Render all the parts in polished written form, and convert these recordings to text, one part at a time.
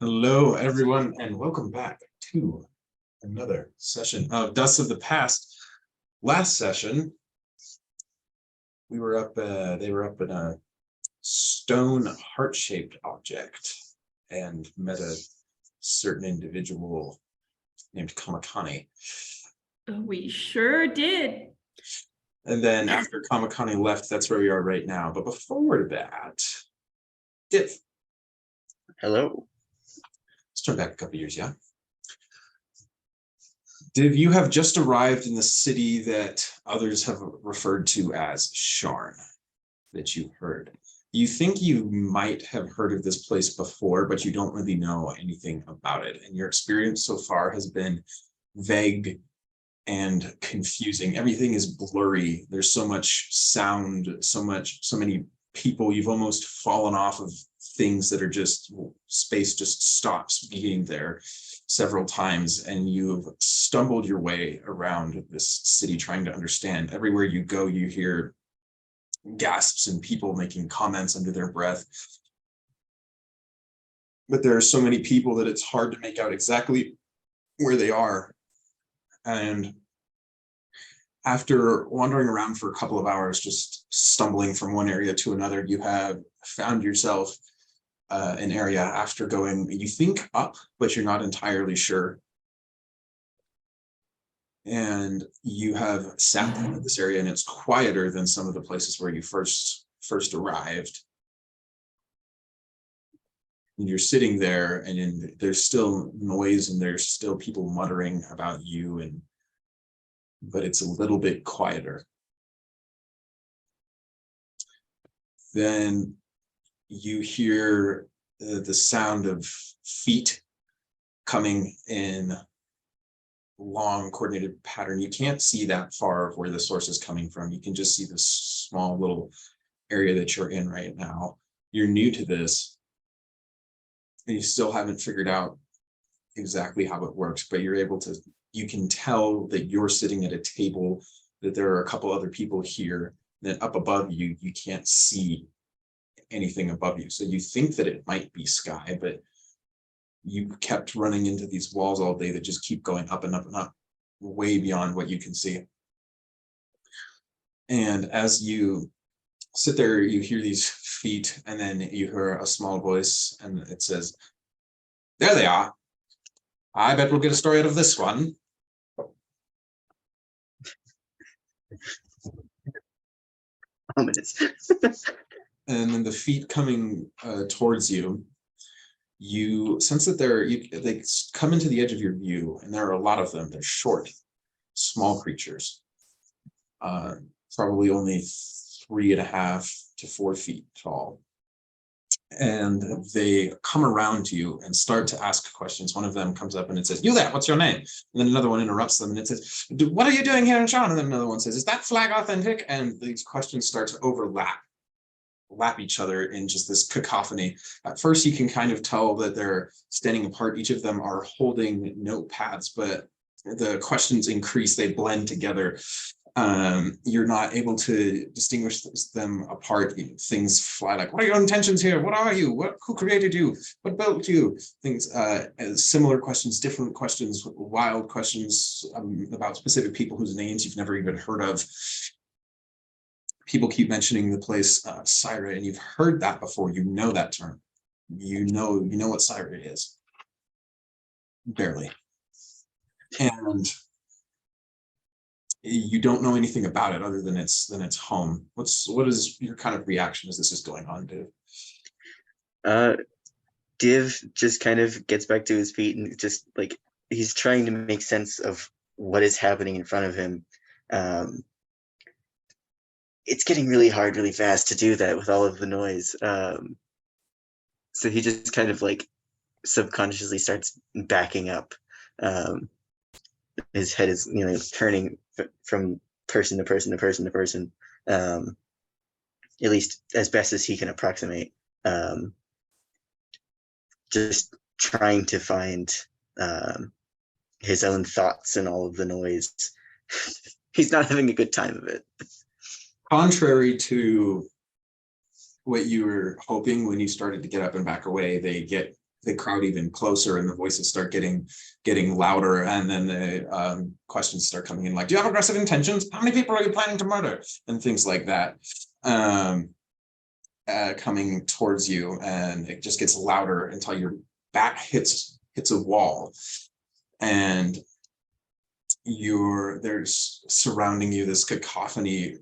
Hello, everyone, and welcome back to another session of Dust of the Past. Last session, they were up in a stone heart-shaped object and met a certain individual named Kamakani. We sure did. And then after Kamakani left, that's where we are right now. But before that, Div. Hello. Let's turn back a couple years, yeah? Div, you have just arrived in the city that others have referred to as Sharn, that you've heard. You think you might have heard of this place before, but you don't really know anything about it. And your experience so far has been vague and confusing. Everything is blurry. There's so much sound, so many people. You've almost fallen off of things that are just, space just stops being there several times, and you've stumbled your way around this city trying to understand. Everywhere you go, you hear gasps and people making comments under their breath. But there are so many people that it's hard to make out exactly where they are. And after wandering around for a couple of hours, just stumbling from one area to another, you have found yourself an area after going, you think up, but you're not entirely sure. And you have sat down in this area, and it's quieter than some of the places where you first arrived. And you're sitting there, and there's still noise, and there's still people muttering about you, but it's a little bit quieter. Then you hear the sound of feet coming in long coordinated pattern. You can't see that far of where the source is coming from. You can just see this small little area that you're in right now. You're new to this, and you still haven't figured out exactly how it works, but you can tell that you're sitting at a table, that there are a couple other people here, and then up above you, you can't see anything above you. So you think that it might be sky, but you kept running into these walls all day that just keep going up and up and up, way beyond what you can see. And as you sit there, you hear these feet, and then you hear a small voice, and it says, "There they are. I bet we'll get a story out of this one." Ominous. And then the feet coming towards you, you sense that they come into the edge of your view, and there are a lot of them. They're short, small creatures, probably only 3.5 to 4 feet tall. And they come around to you and start to ask questions. One of them comes up and it says, "You there, what's your name?" And then another one interrupts them and it says, "What are you doing here in Sharn?" And then another one says, "Is that flag authentic?" And these questions start to overlap each other in just this cacophony. At first, you can kind of tell that they're standing apart. Each of them are holding notepads, but the questions increase, they blend together. You're not able to distinguish them apart. Things fly like, "What are your intentions here? What are you? Who created you? What built you?" Things, similar questions, different questions, wild questions about specific people whose names you've never even heard of. People keep mentioning the place Syra, and you've heard that before. You know that term. You know what Syra is. Barely. And you don't know anything about it other than it's home. What is your kind of reaction as this is going on, Div? Div just kind of gets back to his feet and just like he's trying to make sense of what is happening in front of him. It's getting really hard really fast to do that with all of the noise. So he just kind of like subconsciously starts backing up. His head is turning from person to person to person to person, at least as best as he can approximate. Just trying to find his own thoughts and all of the noise. He's not having a good time of it. Contrary to what you were hoping when you started to get up and back away. They get the crowd even closer, and the voices start getting louder, and then the questions start coming in, like, do you have aggressive intentions? How many people are you planning to murder? And things like that. Coming towards you, and it just gets louder until your back hits a wall, and there's surrounding you this cacophony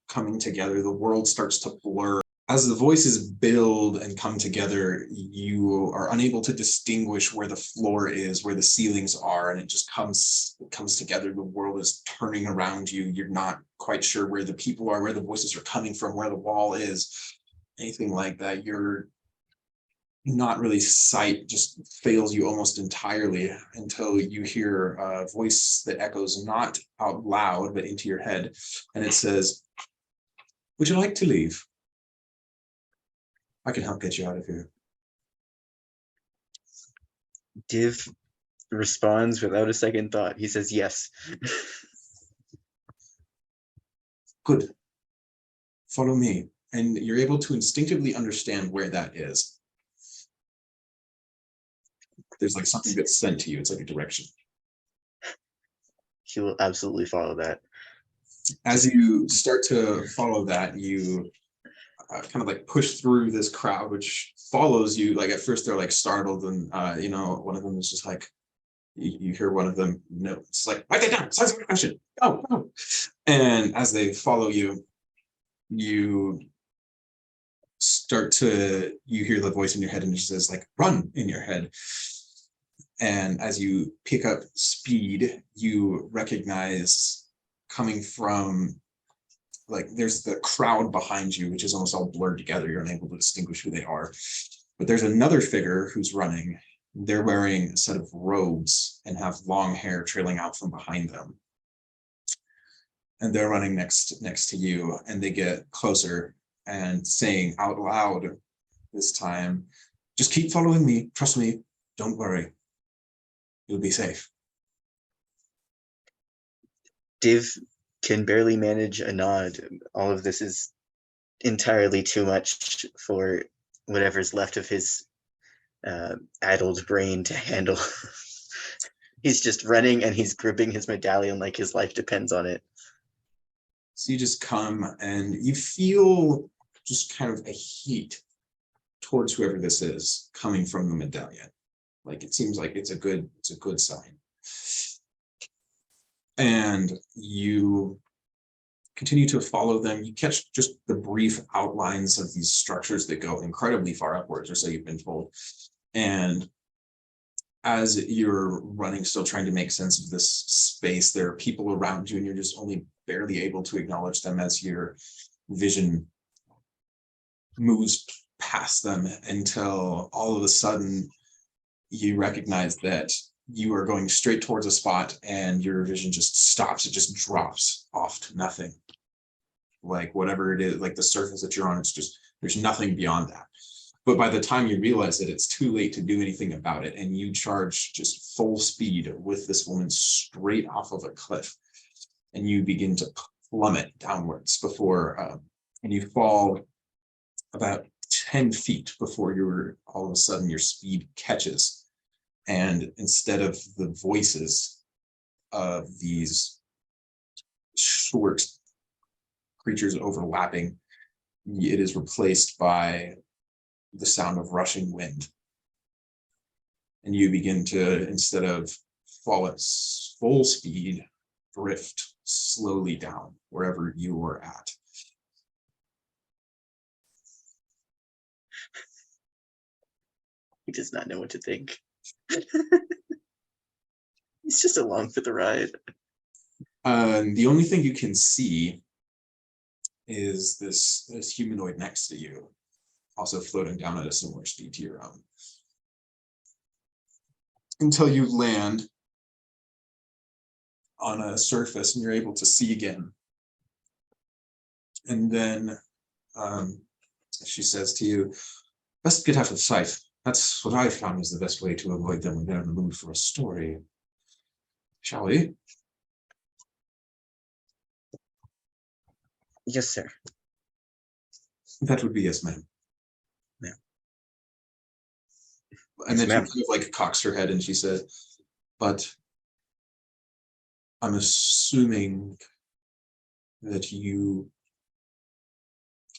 coming together. The world starts to blur. As the voices build and come together, you are unable to distinguish where the floor is, where the ceilings are, and it just comes together. The world is turning around you. You're not quite sure where the people are, where the voices are coming from, where the wall is, anything like that. You're not really, sight just fails you almost entirely until you hear a voice that echoes not out loud, but into your head. And it says, would you like to leave? I can help get you out of here. Div responds without a second thought. He says yes. Good. Follow me. And you're able to instinctively understand where that is. There's like something that's sent to you. It's like a direction. He will absolutely follow that. As you start to follow that, you kind of like push through this crowd, which follows you. Like at first they're like startled, and one of them is just like, you hear one of them, it's like, write that down, size of question, go. And as they follow you, you hear the voice in your head, and it says like, run, in your head. And as you pick up speed, you recognize coming from, like, there's the crowd behind you, which is almost all blurred together. You're unable to distinguish who they are. But there's another figure who's running. They're wearing a set of robes and have long hair trailing out from behind them. And they're running next to you, and they get closer and saying out loud this time, just keep following me, trust me, don't worry, you'll be safe. Div can barely manage a nod. All of this is entirely too much for whatever's left of his addled brain to handle. He's just running, and he's gripping his medallion like his life depends on it. So you just come, and you feel just kind of a heat towards whoever this is coming from the medallion. Like, it seems like it's a good sign. And you continue to follow them. You catch just the brief outlines of these structures that go incredibly far upwards, or so you've been told. And as you're running, still trying to make sense of this space, there are people around you, and you're just only barely able to acknowledge them as your vision moves past them, until all of a sudden you recognize that you are going straight towards a spot, and your vision just stops. It just drops off to nothing. Like, whatever it is, like the surface that you're on, it's just, there's nothing beyond that. But by the time you realize that, it's too late to do anything about it, and you charge just full speed with this woman straight off of a cliff, and you begin to plummet downwards and you fall about 10 feet before all of a sudden your speed catches. And instead of the voices of these short creatures overlapping, it is replaced by the sound of rushing wind. And you begin to, instead of fall at full speed, drift slowly down wherever you were at. He does not know what to think. He's just along for the ride. The only thing you can see is this humanoid next to you, also floating down at a similar speed to your own, until you land on a surface and you're able to see again. And then she says to you, best get out of sight. That's what I found is the best way to avoid them when they're in the mood for a story. Shall we? Yes, sir. That would be yes, ma'am. Yeah. And Yes, then she ma'am. kind of like cocks her head and she said, but I'm assuming that you,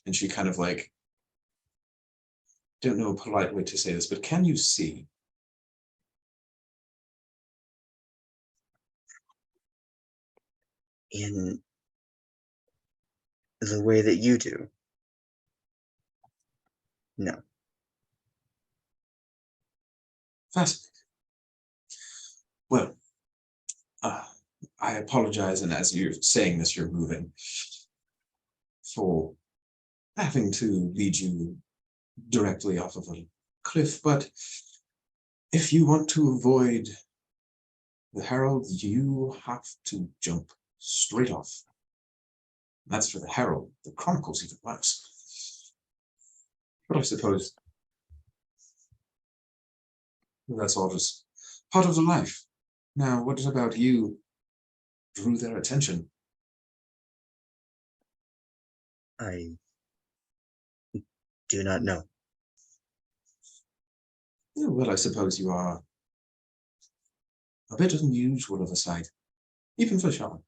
and she kind of like, don't know a polite way to say this, but can you see? In the way that you do? No. Fascinating. Well, I apologize, and as you're saying this, you're moving, for having to lead you directly off of a cliff, but if you want to avoid the Herald, you have to jump straight off. That's for the Herald. The Chronicle's even worse. But I suppose that's all just part of the life. Now, what about you drew their attention? I do not know. Yeah, well, I suppose you are a bit unusual of a sight, even for Sean.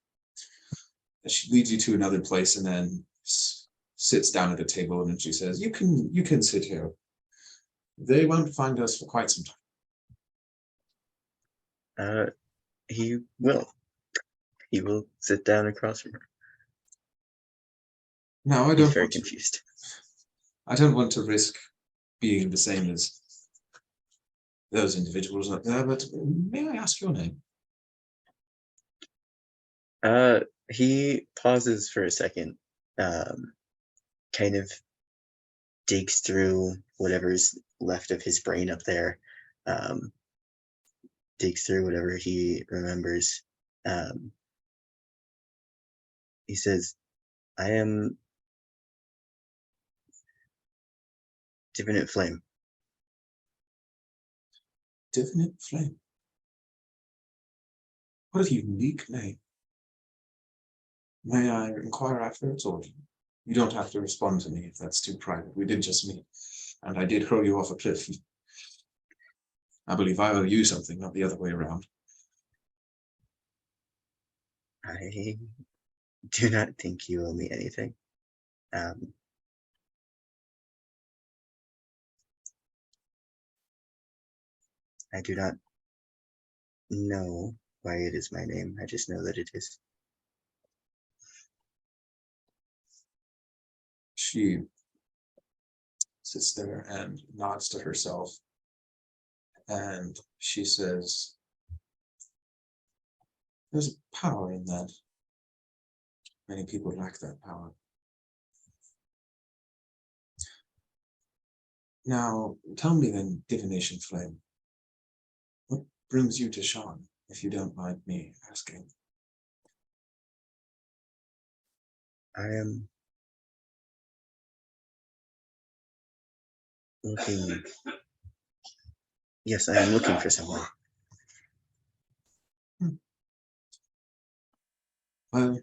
She leads you to another place and then sits down at a table, and then she says, you can sit here. They won't find us for quite some time. He will. He will sit down across from her. Now, He's very confused. I don't want to risk being the same as those individuals up there, but may I ask your name? He pauses for a second, kind of digs through whatever's left of his brain up there, digs through whatever he remembers. He says, I am Divinite Flame. Divinite Flame. What a unique name. May I inquire after its origin? You don't have to respond to me if that's too private. We did just meet, and I did hurl you off a cliff. I believe I owe you something, not the other way around. I do not think you owe me anything. I do not know why it is my name. I just know that it is. She sits there and nods to herself, and she says, there's a power in that. Many people lack that power. Now, tell me then, Divination Flame, what brings you to Sean, if you don't mind me asking? I am looking. Yes, I am looking for someone. Well,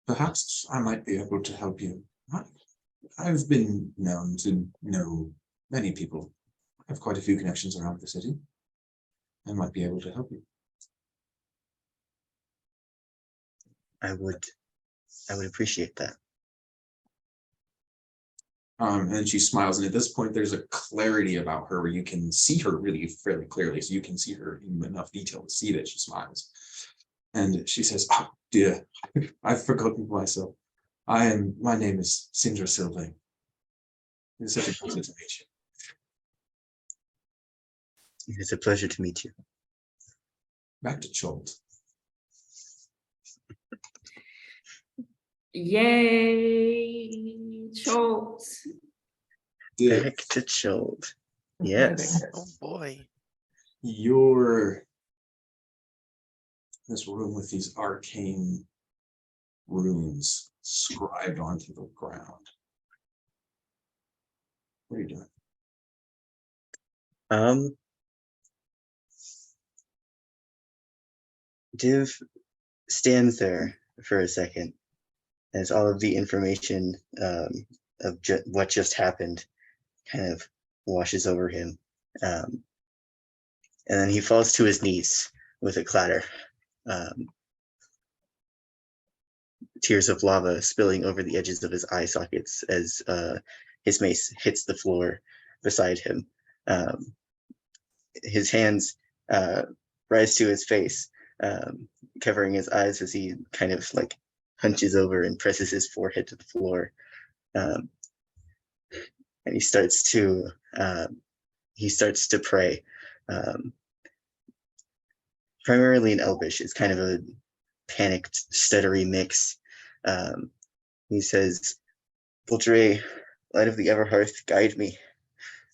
perhaps I might be able to help you. I've been known to know many people. I have quite a few connections around the city. I might be able to help you. I would appreciate that. And she smiles, and at this point, there's a clarity about her where you can see her really fairly clearly. So you can see her in enough detail to see that she smiles. And she says, oh dear, I've forgotten myself. My name is Sindra Sylvain. It's such a pleasure to meet you. It's a pleasure to meet you. Back to Chult. Yay, Chult. Back to Chult. Yes. Oh boy. You're this room with these arcane runes scribed onto the ground. What are you doing? Div stands there for a second, as all of the information of what just happened kind of washes over him. And then he falls to his knees with a clatter. Tears of lava spilling over the edges of his eye sockets as his mace hits the floor beside him. His hands rise to his face, covering his eyes as he kind of like hunches over and presses his forehead to the floor. And he starts to pray, primarily in Elvish. It's kind of a panicked, stuttery mix. He says, "Voltare, light of the Everhearth, guide me.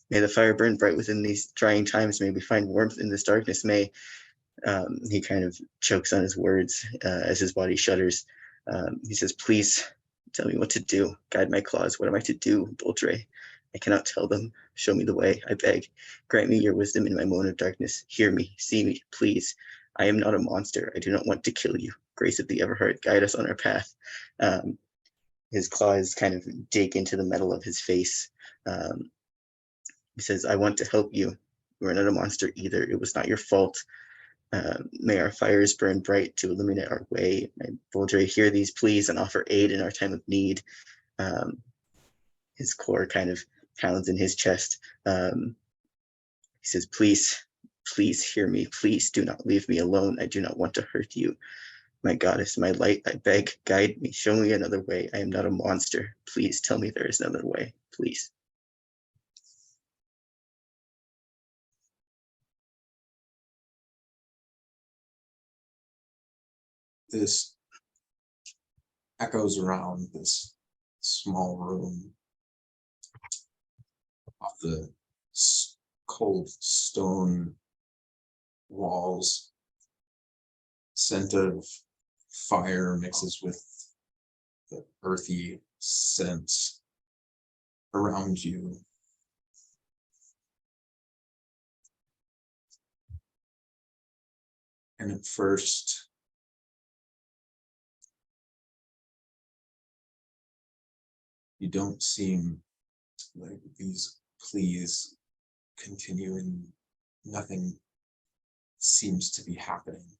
May the fire burn bright within these trying times. May we find warmth in this darkness. May," he kind of chokes on his words as his body shudders. He says, "Please tell me what to do. Guide my claws. What am I to do, Voltare? I cannot tell them. Show me the way, I beg. Grant me your wisdom in my moment of darkness. Hear me, see me, please. I am not a monster. I do not want to kill you. Grace of the Everheart, guide us on our path." His claws kind of dig into the metal of his face. He says, "I want to help you. You are not a monster either. It was not your fault. May our fires burn bright to illuminate our way. May Voltare hear these pleas and offer aid in our time of need." His core kind of pounds in his chest. He says, "Please, please hear me. Please do not leave me alone. I do not want to hurt you. My goddess, my light, I beg, guide me. Show me another way. I am not a monster. Please tell me there is another way. Please." This echoes around this small room off the cold stone walls. Scent of fire mixes with the earthy scents around you. And at first, you don't seem like these pleas continue and nothing seems to be happening.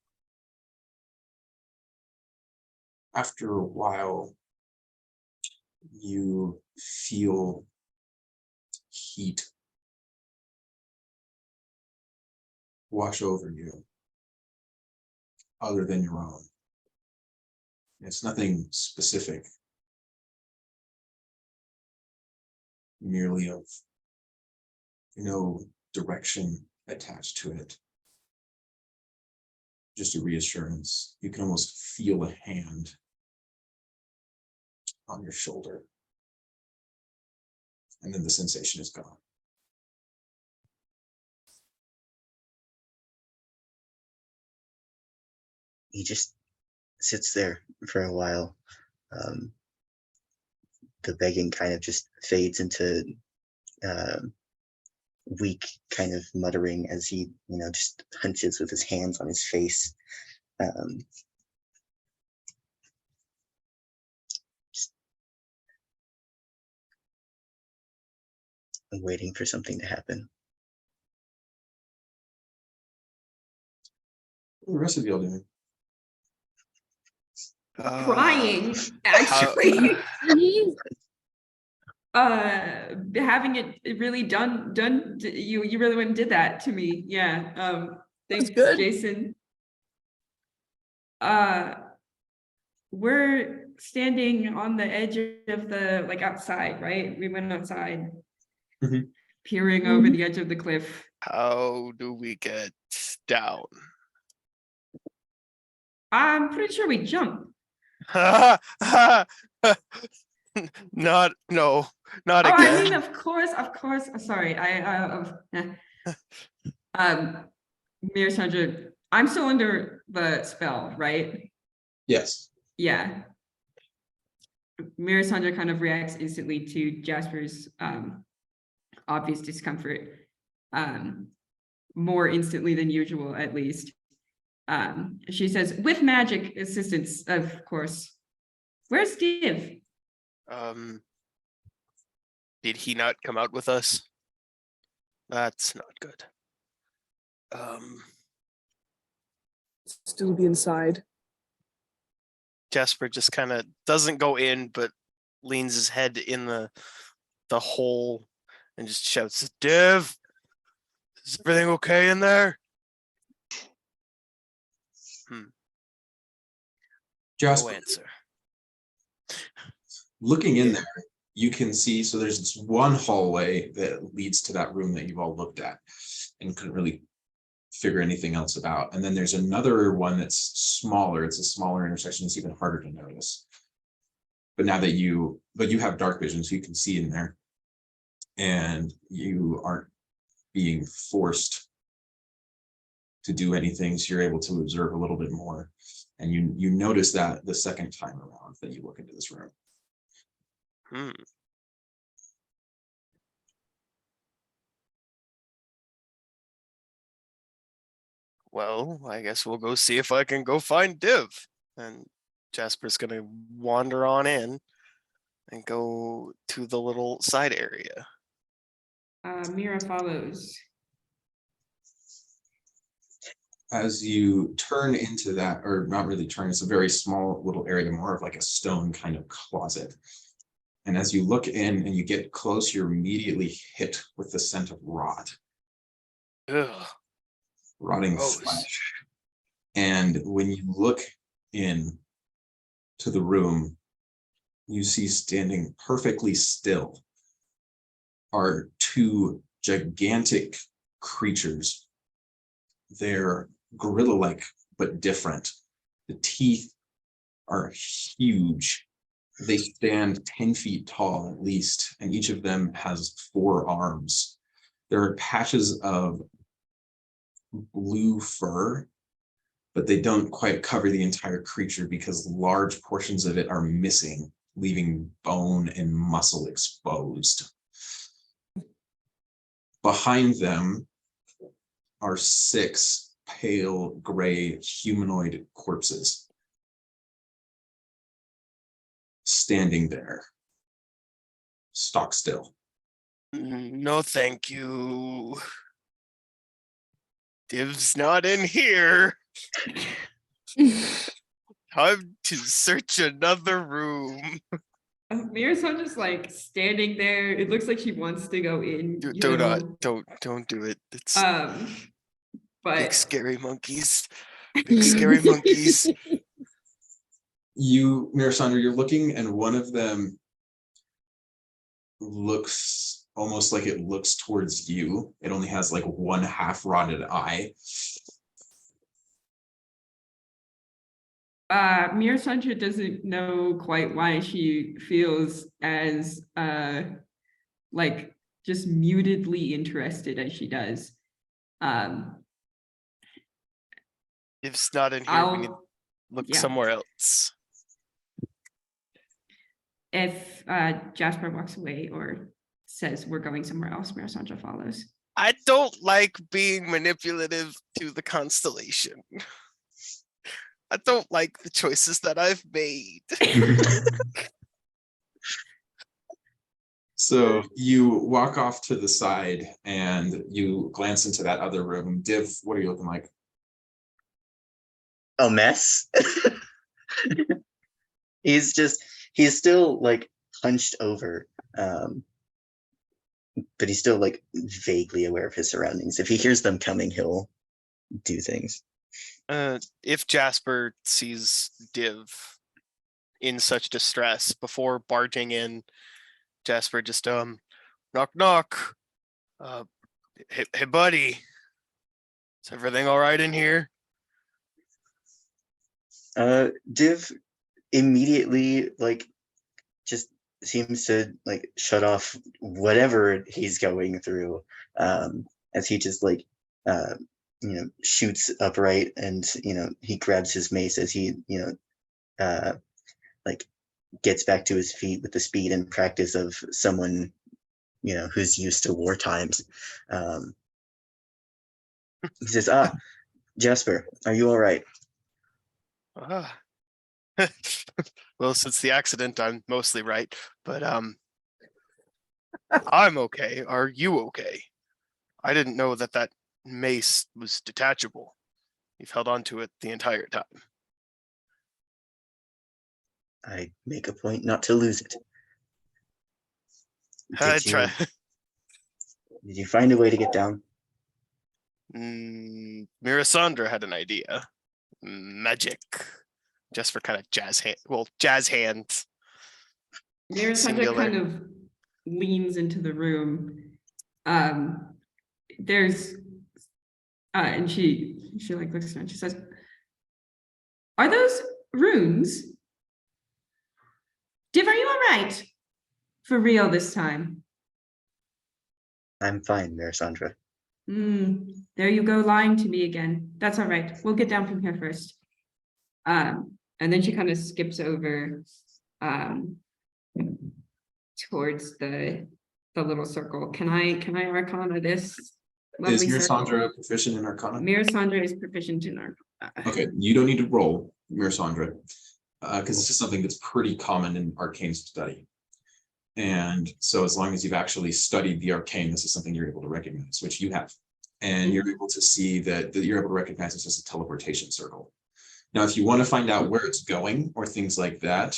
After a while, you feel heat wash over you, other than your own. It's nothing specific, merely of no direction attached to it. Just a reassurance. You can almost feel a hand on your shoulder, and then the sensation is gone. He just sits there for a while. The begging kind of just fades into weak kind of muttering as he, just hunches with his hands on his face. I'm waiting for something to happen. What are the rest of y'all doing? Crying, actually. Having it really done. You really went and did that to me. Yeah. Thanks, good. Jason. We're standing on the edge of the outside, right? We went outside, peering over the edge of the cliff. How do we get down? I'm pretty sure we jumped. Not again. I mean, of course. Sorry, Mir Sandra, I'm still under the spell, right? Yes. Yeah. Mir Sandra kind of reacts instantly to Jasper's obvious discomfort, more instantly than usual, at least. She says, "With magic assistance, of course." Where's Div? Did he not come out with us? That's not good. Still be inside. Jasper just kind of doesn't go in, but leans his head in the hole and just shouts, "Div, is everything okay in there?" No Jasper, answer. looking in Yeah. there, you can see, so there's this one hallway that leads to that room that you've all looked at and couldn't really figure anything else about. And then there's another one that's smaller. It's a smaller intersection. It's even harder to notice. But now that you have dark vision, so you can see in there, and you aren't being forced to do anything, so you're able to observe a little bit more. And you notice that the second time around that you look into this room. Well, I guess we'll go see if I can go find Div. And Jasper's gonna wander on in and go to the little side area. Mira follows. As you turn into that, or not really turn, it's a very small little area, more of like a stone kind of closet. And as you look in and you get close, you're immediately hit with the scent of rot. Ugh. Rotting Gross. flesh. And when you look in to the room, you see standing perfectly still are two gigantic creatures. They're gorilla-like, but different. The teeth are huge. They stand 10 feet tall at least, and each of them has 4 arms. There are patches of blue fur, but they don't quite cover the entire creature because large portions of it are missing, leaving bone and muscle exposed. Behind them are 6 pale gray humanoid corpses standing there, stock still. No, thank you. Div's not in here. Time to search another room. Mira's just like standing there. It looks like she wants to go in. You Do know? not, don't do it. It's big But scary monkeys. Big scary monkeys. You, Mirasandra, you're looking, and one of them looks almost like it looks towards you. It only has like one half rotted eye. Mira Sancha doesn't know quite why she feels as like just mutedly interested as she does. Div's not in here. We need to look yeah. somewhere else. If Jasper walks away or says we're going somewhere else, Mira Sancha follows. I don't like being manipulative to the Constellation. I don't like the choices that I've made. So you walk off to the side and you glance into that other room. Div, what are you looking like? A mess. He's still like hunched over, but he's still like vaguely aware of his surroundings. If he hears them coming, he'll do things. If Jasper sees Div in such distress, before barging in, Jasper just knock knock. Hey buddy, is everything all right in here? Div immediately like just seems to like shut off whatever he's going through, as he just like shoots upright, and he grabs his mace as he like gets back to his feet with the speed and practice of someone who's used to war times. He says, Jasper, are you all right? Well, since the accident, I'm mostly right, but I'm okay. Are you okay? I didn't know that that mace was detachable. You've held on to it the entire time. I make a point not to lose it. I Did try. you find a way to get down? Mirasandra had an idea. Magic. Just for kind of jazz hands. Mirasandra Singular. kind of leans into the room. There's and she like looks around. She says, "Are those runes? Div, are you all right? For real this time?" I'm fine, Melisandre. There you go, lying to me again. That's all right. We'll get down from here first. And then she kind of skips over towards the little circle. Can I Arcana this? Is Lovely Mirasandra circle? proficient in Arcana? Mirasandra is proficient in Arcana. Okay, you don't need to roll Mirasandra, because this is something that's pretty common in arcane study. And so as long as you've actually studied the arcane, this is something you're able to recognize, which you have. And you're able to see that you're able to recognize this as a teleportation circle. Now, if you want to find out where it's going or things like that,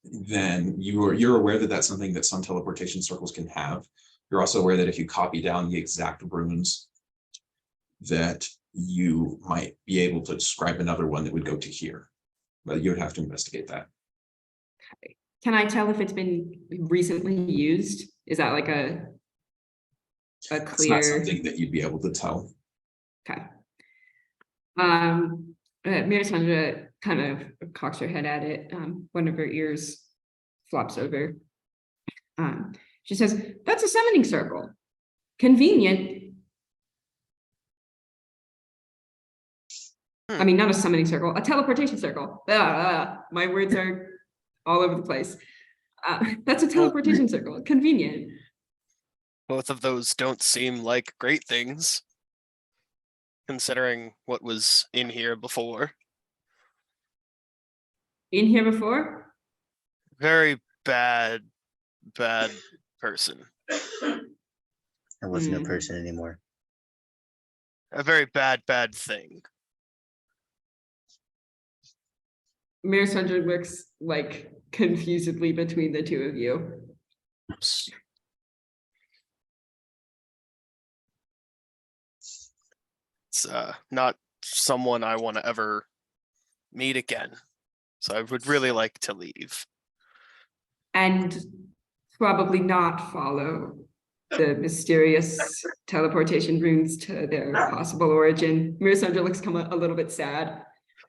then you're aware that that's something that some teleportation circles can have. You're also aware that if you copy down the exact runes, that you might be able to describe another one that would go to here, but you would have to investigate that. Can I tell if it's been recently used? Is that like a It's not clear? something that you'd be able to tell. Okay. Mirasandra kind of cocks her head at it. One of her ears flops over. She says, "That's a summoning circle. Convenient." I mean, not a summoning circle, a teleportation circle. My words are all over the place. That's a teleportation circle. Convenient. Both of those don't seem like great things, considering what was in here before. In here before? Very bad person. I wasn't a person anymore. A very bad thing. Mirasandra looks like confusedly between the two of you. It's not someone I want to ever meet again. So I would really like to leave. And probably not follow the mysterious teleportation runes to their possible origin. Mirasandra looks a little bit sad.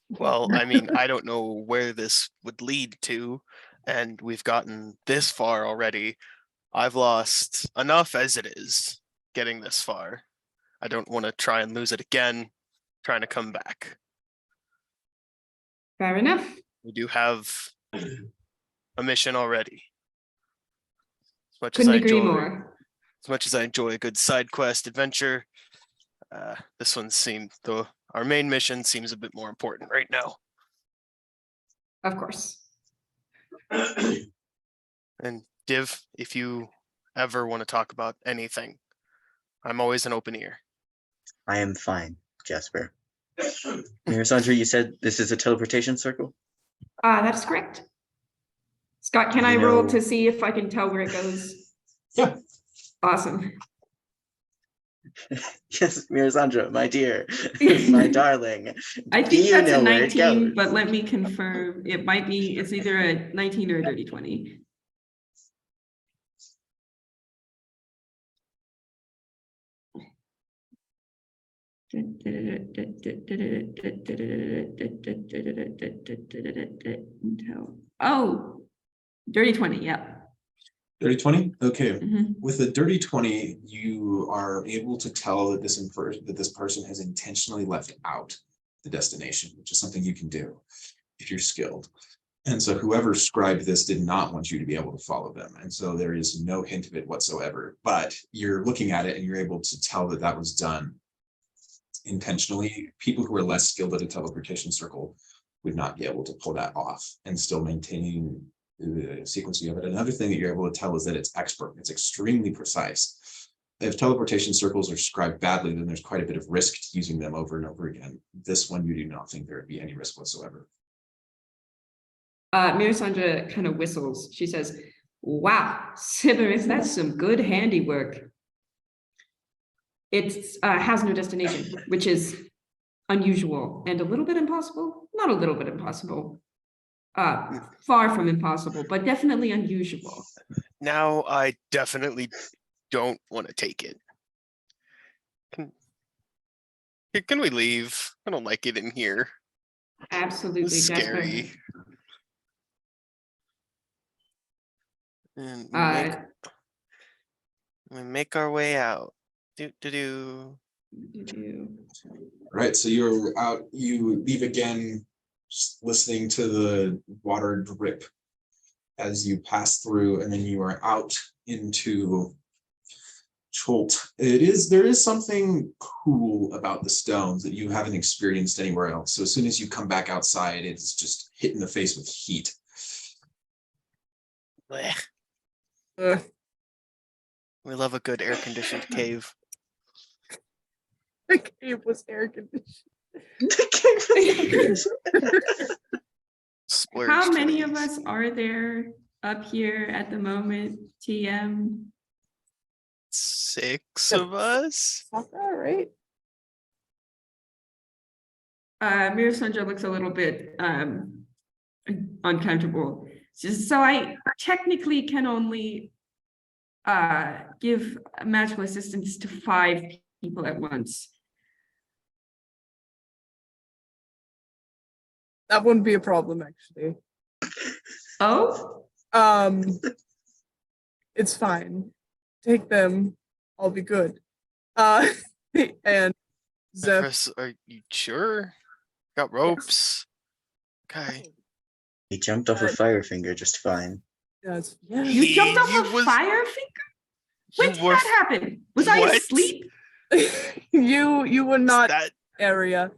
Well, I mean, I don't know where this would lead to, and we've gotten this far already. I've lost enough as it is getting this far. I don't want to try and lose it again, trying to come back. Fair enough. We do have a mission already. Couldn't agree more. As much as I enjoy a good side quest adventure, this one seemed, though our main mission seems a bit more important right now. Of course. And Div, if you ever want to talk about anything, I'm always an open ear. I am fine, Jasper. Mirasandra, you said this is a teleportation circle? That is correct. Scott, can I roll to see if I can tell where it goes? Yeah. Awesome. Yes, Mirasandra, my dear, my darling. I think you that's a know where it 19, goes? but let me confirm. It might be, it's either a 19 or a dirty 20. Oh, dirty 20, yeah. Dirty 20? Okay. Mhm. With a dirty 20, you are able to tell that this person has intentionally left out the destination, which is something you can do if you're skilled. And so whoever scribed this did not want you to be able to follow them. And so there is no hint of it whatsoever, but you're looking at it and you're able to tell that that was done intentionally. People who are less skilled at a teleportation circle would not be able to pull that off and still maintaining the sequencing of it. Another thing that you're able to tell is that it's expert. It's extremely precise. If teleportation circles are described badly, then there's quite a bit of risk to using them over and over again. This one, you do not think there would be any risk whatsoever. Melisandre kind of whistles. She says, wow, Zephyrus, that's some good handiwork. It has no destination, which is unusual and a little bit impossible. Not a little bit impossible. Far from impossible, but definitely unusual. Now I definitely don't want to take it. Can we leave? I don't like it in here. Absolutely, It's Jasper. scary. And we make our way out. Do. Right, so you're out, you leave again, just listening to the water drip as you pass through, and then you are out into Chult. There is something cool about the stones that you haven't experienced anywhere else. So as soon as you come back outside, it's just hit in the face with heat. Blech. Ugh. We love a good air-conditioned cave. The cave was air conditioned. Splurged How for many of these. us are there up here at the moment, TM? 6 of us? Not that right? Melisandre looks a little bit uncomfortable. So I technically can only give magical assistance to 5 people at once. That wouldn't be a problem, actually. Oh? It's fine. Take them. I'll be good. And Zeph, Chris, are you sure? Got ropes. Okay. He jumped off a fire finger just fine. yes, You jumped off You a was- fire finger? When did were that happen? Was I What? asleep? you were not Is area.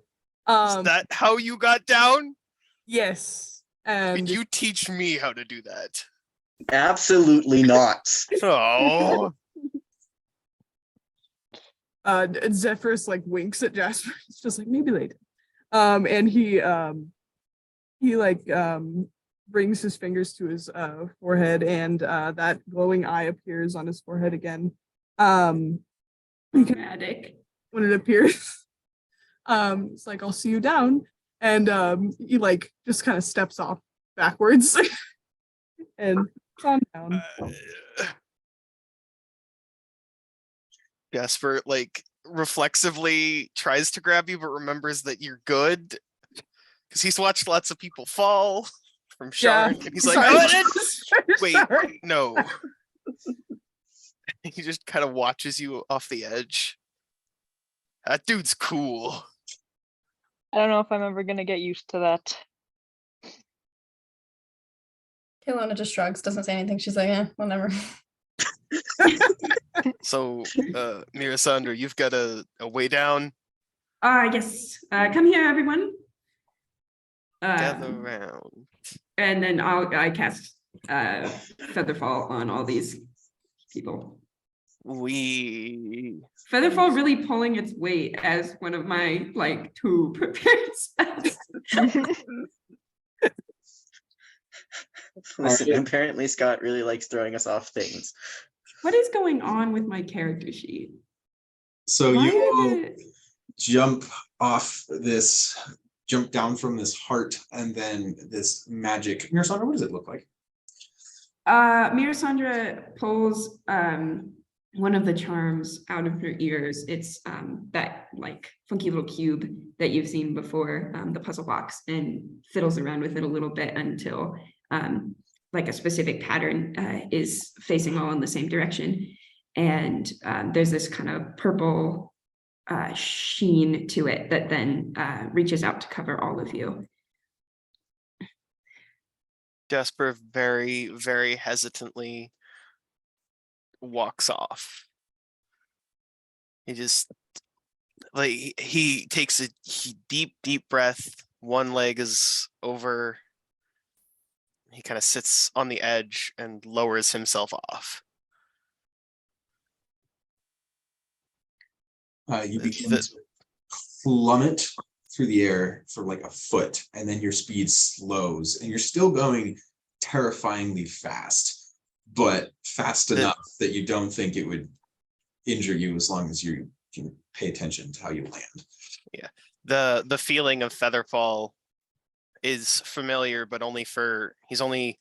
that how you got down? Yes, Could and you teach me how to do that? Absolutely not. Oh, Zephyrus like winks at Jasper. It's just like maybe later. And he brings his fingers to his forehead, and that glowing eye appears on his forehead again. Dramatic. When it appears, it's like, I'll see you down, and he like just kind of steps off backwards and calm down. Jasper like reflexively tries to grab you, but remembers that you're good because he's watched lots of people fall from Sharn, and he's like, Sorry. "Oh, wait, Sorry. no." He just kind of watches you off the edge. That dude's cool. I don't know if I'm ever gonna get used to that. Caylona just shrugs, doesn't say anything. She's like, whatever. So, Melisandre, you've got a way down. Yes. Come here, everyone. Gather round. And then I cast Featherfall on all these people. We Featherfall really pulling its weight as one of my like 2 prepared spells. Listen, apparently Scott really likes throwing us off things. What is going on with my character sheet? So Why you are all the- jump down from this heart, and then this magic. Melisandre, what does it look like? Melisandre pulls one of the charms out of her ears. It's that like funky little cube that you've seen before, the puzzle box, and fiddles around with it a little bit until like a specific pattern is facing all in the same direction. And there's this kind of purple sheen to it that then reaches out to cover all of you. Jasper very, very hesitantly walks off. He just like he takes a deep breath one leg is over. He kind of sits on the edge and lowers himself off. You It's begin the- to plummet through the air for like a foot, and then your speed slows, and you're still going terrifyingly fast, but fast enough that you don't think it would injure you as long as you can pay attention to how you land. the feeling of Featherfall is familiar, but he's only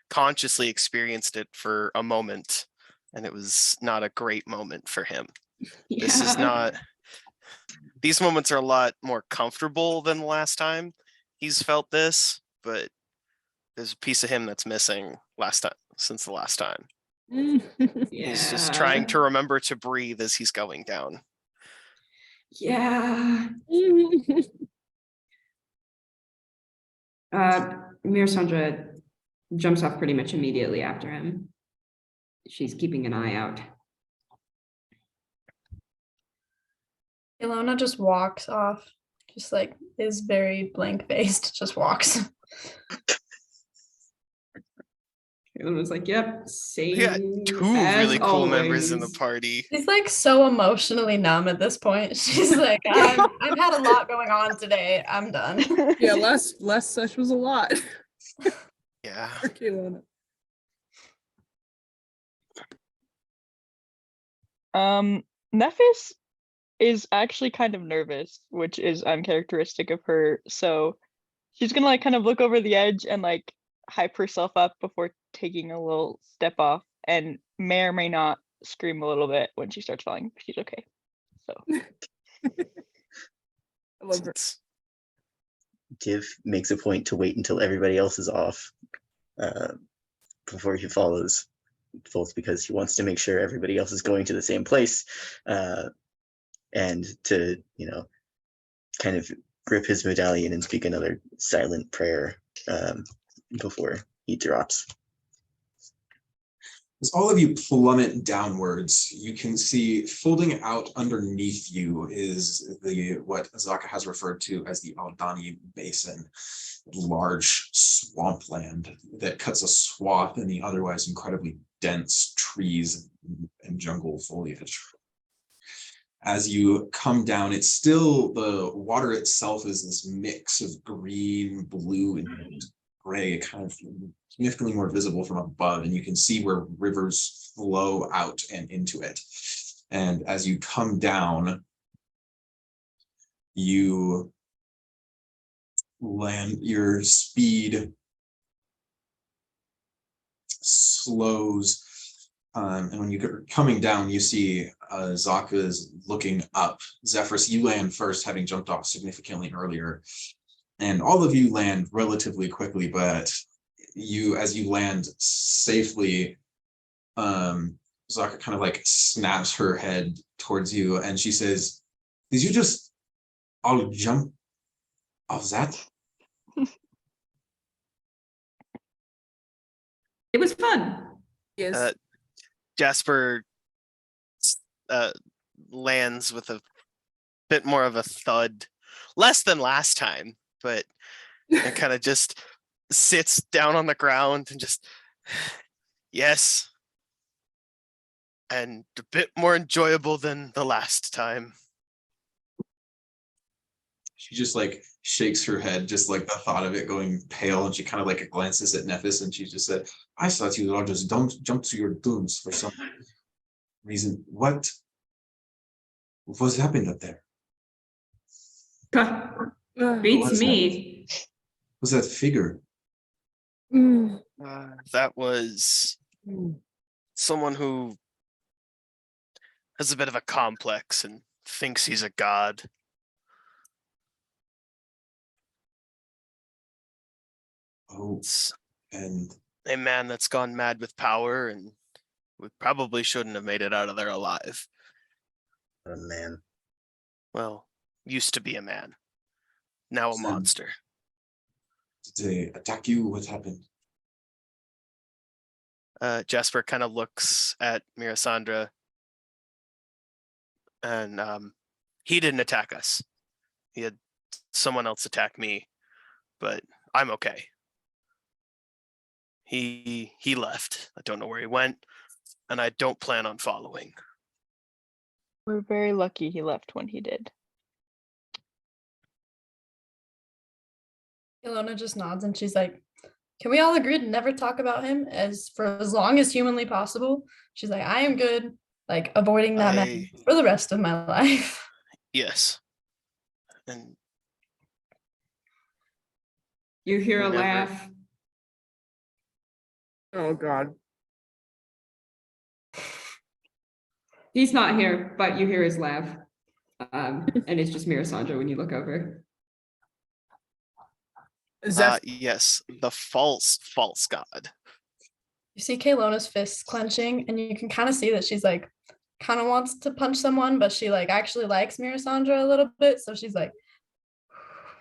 consciously experienced it for a moment, and it was not a great moment for him. This is not. These moments are a lot more comfortable than the last time he's felt this, but there's a piece of him that's missing since the last time. He's just trying to remember to breathe as he's going down. Yeah. Melisandre jumps off pretty much immediately after him. She's keeping an eye out. Caylona just walks off, just like is very blank faced, just walks. Caylona was like, "Yep, same." We got two as really cool members in the always." party. She's like so emotionally numb at this point. She's like, I've had a lot going on today. I'm done. Yeah, last session was a lot Yeah. for Caylona. Nephis is actually kind of nervous, which is uncharacteristic of her. So she's gonna like kind of look over the edge and like hype herself up before taking a little step off, and may or may not scream a little bit when she starts falling. She's okay. So I love her. Div makes a point to wait until everybody else is off before he follows, both because he wants to make sure everybody else is going to the same place, and to, kind of grip his medallion and speak another silent prayer before he drops. As all of you plummet downwards, you can see folding out underneath you is what Zaka has referred to as the Aldani Basin, large swampland that cuts a swath in the otherwise incredibly dense trees and jungle foliage. As you come down, it's still, the water itself is this mix of green, blue, and gray, kind of significantly more visible from above, and you can see where rivers flow out and into it. And as you come down, you land, your speed slows, and when you're coming down, you see Zaka is looking up. Zephyrus, you land first, having jumped off significantly earlier, and all of you land relatively quickly, but as you land safely, Zaka kind of like snaps her head towards you, and she says, "Did you just all jump off that?" It was fun. Yes. Jasper lands with a bit more of a thud, less than last time, but it kind of just sits down on the ground and just, yes, and a bit more enjoyable than the last time. She just like shakes her head, just like the thought of it going pale, and she kind of like glances at Nephis, and she just said, "I thought you all just don't jump to your dooms for some reason. What was happening up there? Beats was me. Was that figure?" That was someone who has a bit of a complex and thinks he's a god. Oh, It's and a man that's gone mad with power, and we probably shouldn't have made it out of there alive. Oh man. Well, used to be a man, now a monster. did they attack you? What happened? Jasper kind of looks at Melisandre, and he didn't attack us. He had someone else attack me. but I'm okay. He left. I don't know where he went, and I don't plan on following. We're very lucky he left when he did. Caylona just nods and she's like, can we all agree to never talk about him for as long as humanly possible? She's like, I am good, like avoiding that man for the rest of my life. Yes. And You hear a Never- laugh. Oh God. He's not here, but you hear his laugh. And it's just Mirasandra when you look over. Zeph, yes, the false god. You see Kaylona's fists clenching, and you can kind of see that she's like, kind of wants to punch someone, but she like actually likes Mirasandra a little bit. So she's like,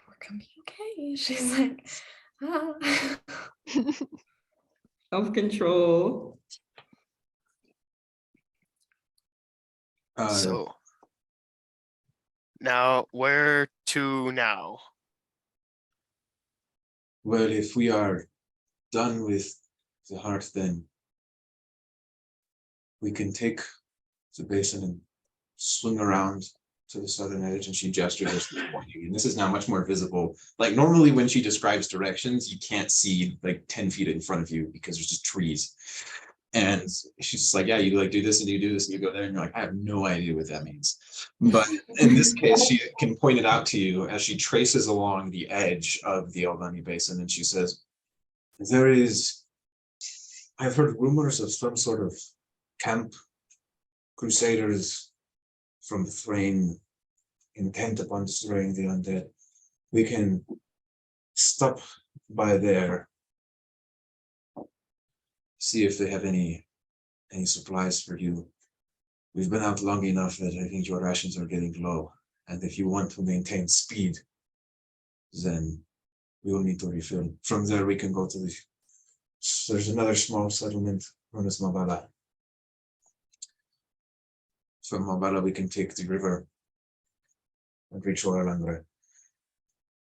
we're gonna be okay. She's like, ah. Self-control. So now where to now? Well, if we are done with the heart, then we can take the basin and swing around to the southern edge. And she gestures pointing. And this is now much more visible. Like normally when she describes directions, you can't see like 10 feet in front of you because there's just trees. And she's just like, yeah, you like do this and you do this and you go there and you're like, I have no idea what that means. But in this case, she can point it out to you as she traces along the edge of the Aldani Basin. And she says, I've heard rumors of some sort of camp, crusaders from Thrain intent upon destroying the undead. We can stop by there, see if they have any supplies for you. We've been out long enough that I think your rations are getting low. And if you want to maintain speed, then we will need to refill. From there, we can go to there's another small settlement known as Mabala. From Mabala, we can take the river and reach Oralangre.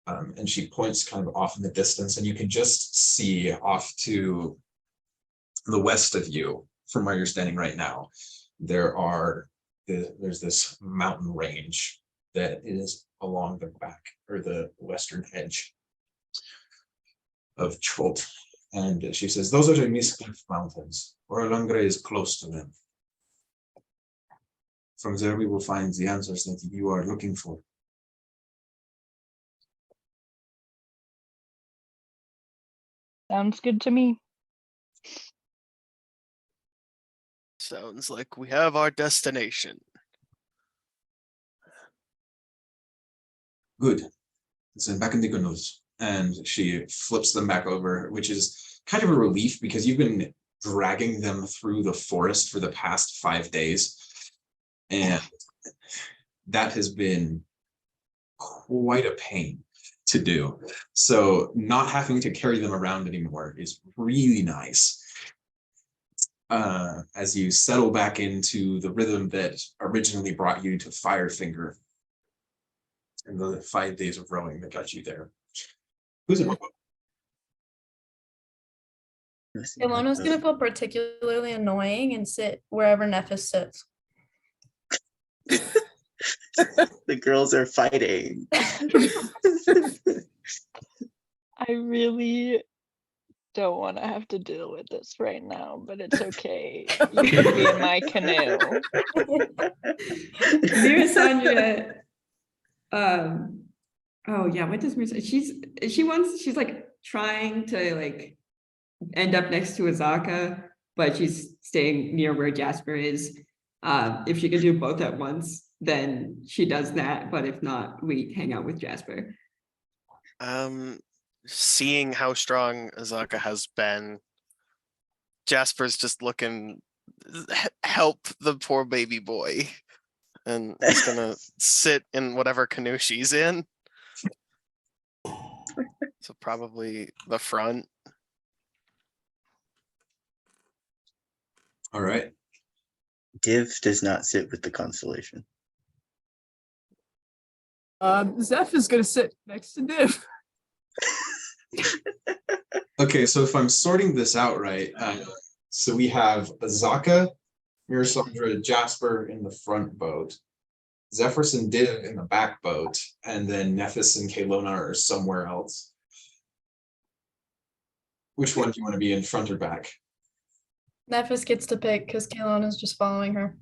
And she points kind of off in the distance, and you can just see off to the west of you, from where you're standing right now, there's this mountain range that is along the back or the western edge of Chult. And she says, those are the Miscliff Mountains. Oralangre is close to them. From there, we will find the answers that you are looking for. Sounds good to me. Sounds like we have our destination. Good. Send back in the canoes. And she flips them back over, which is kind of a relief because you've been dragging them through the forest for the past 5 days. And that has been quite a pain to do. So not having to carry them around anymore is really nice. As you settle back into the rhythm that originally brought you to Firefinger and the 5 days of rowing that got you there. Who's in? Kaylona's gonna feel particularly annoying and sit wherever Nephis sits. The girls are fighting. I really don't want to have to deal with this right now, but it's okay. You can be in my canoe. Mirasandra, oh yeah, what does Mirasandra, she's like trying to like end up next to Azaka, but she's staying near where Jasper is. If she can do both at once, then she does that, but if not, we hang out with Jasper. Seeing how strong Azaka has been, Jasper's just looking, help the poor baby boy, and he's gonna sit in whatever canoe she's in. So probably the front. All right. Div does not sit with the Constellation. Zeph is gonna sit next to Div. Okay, so if I'm sorting this out right, so we have Azaka, Mirasandra, Jasper in the front boat, Zephyrus and Div in the back boat, and then Nephis and Caylona are somewhere else. Which one do you want to be in, front or back? Nephis gets to pick because Caylona is just following her.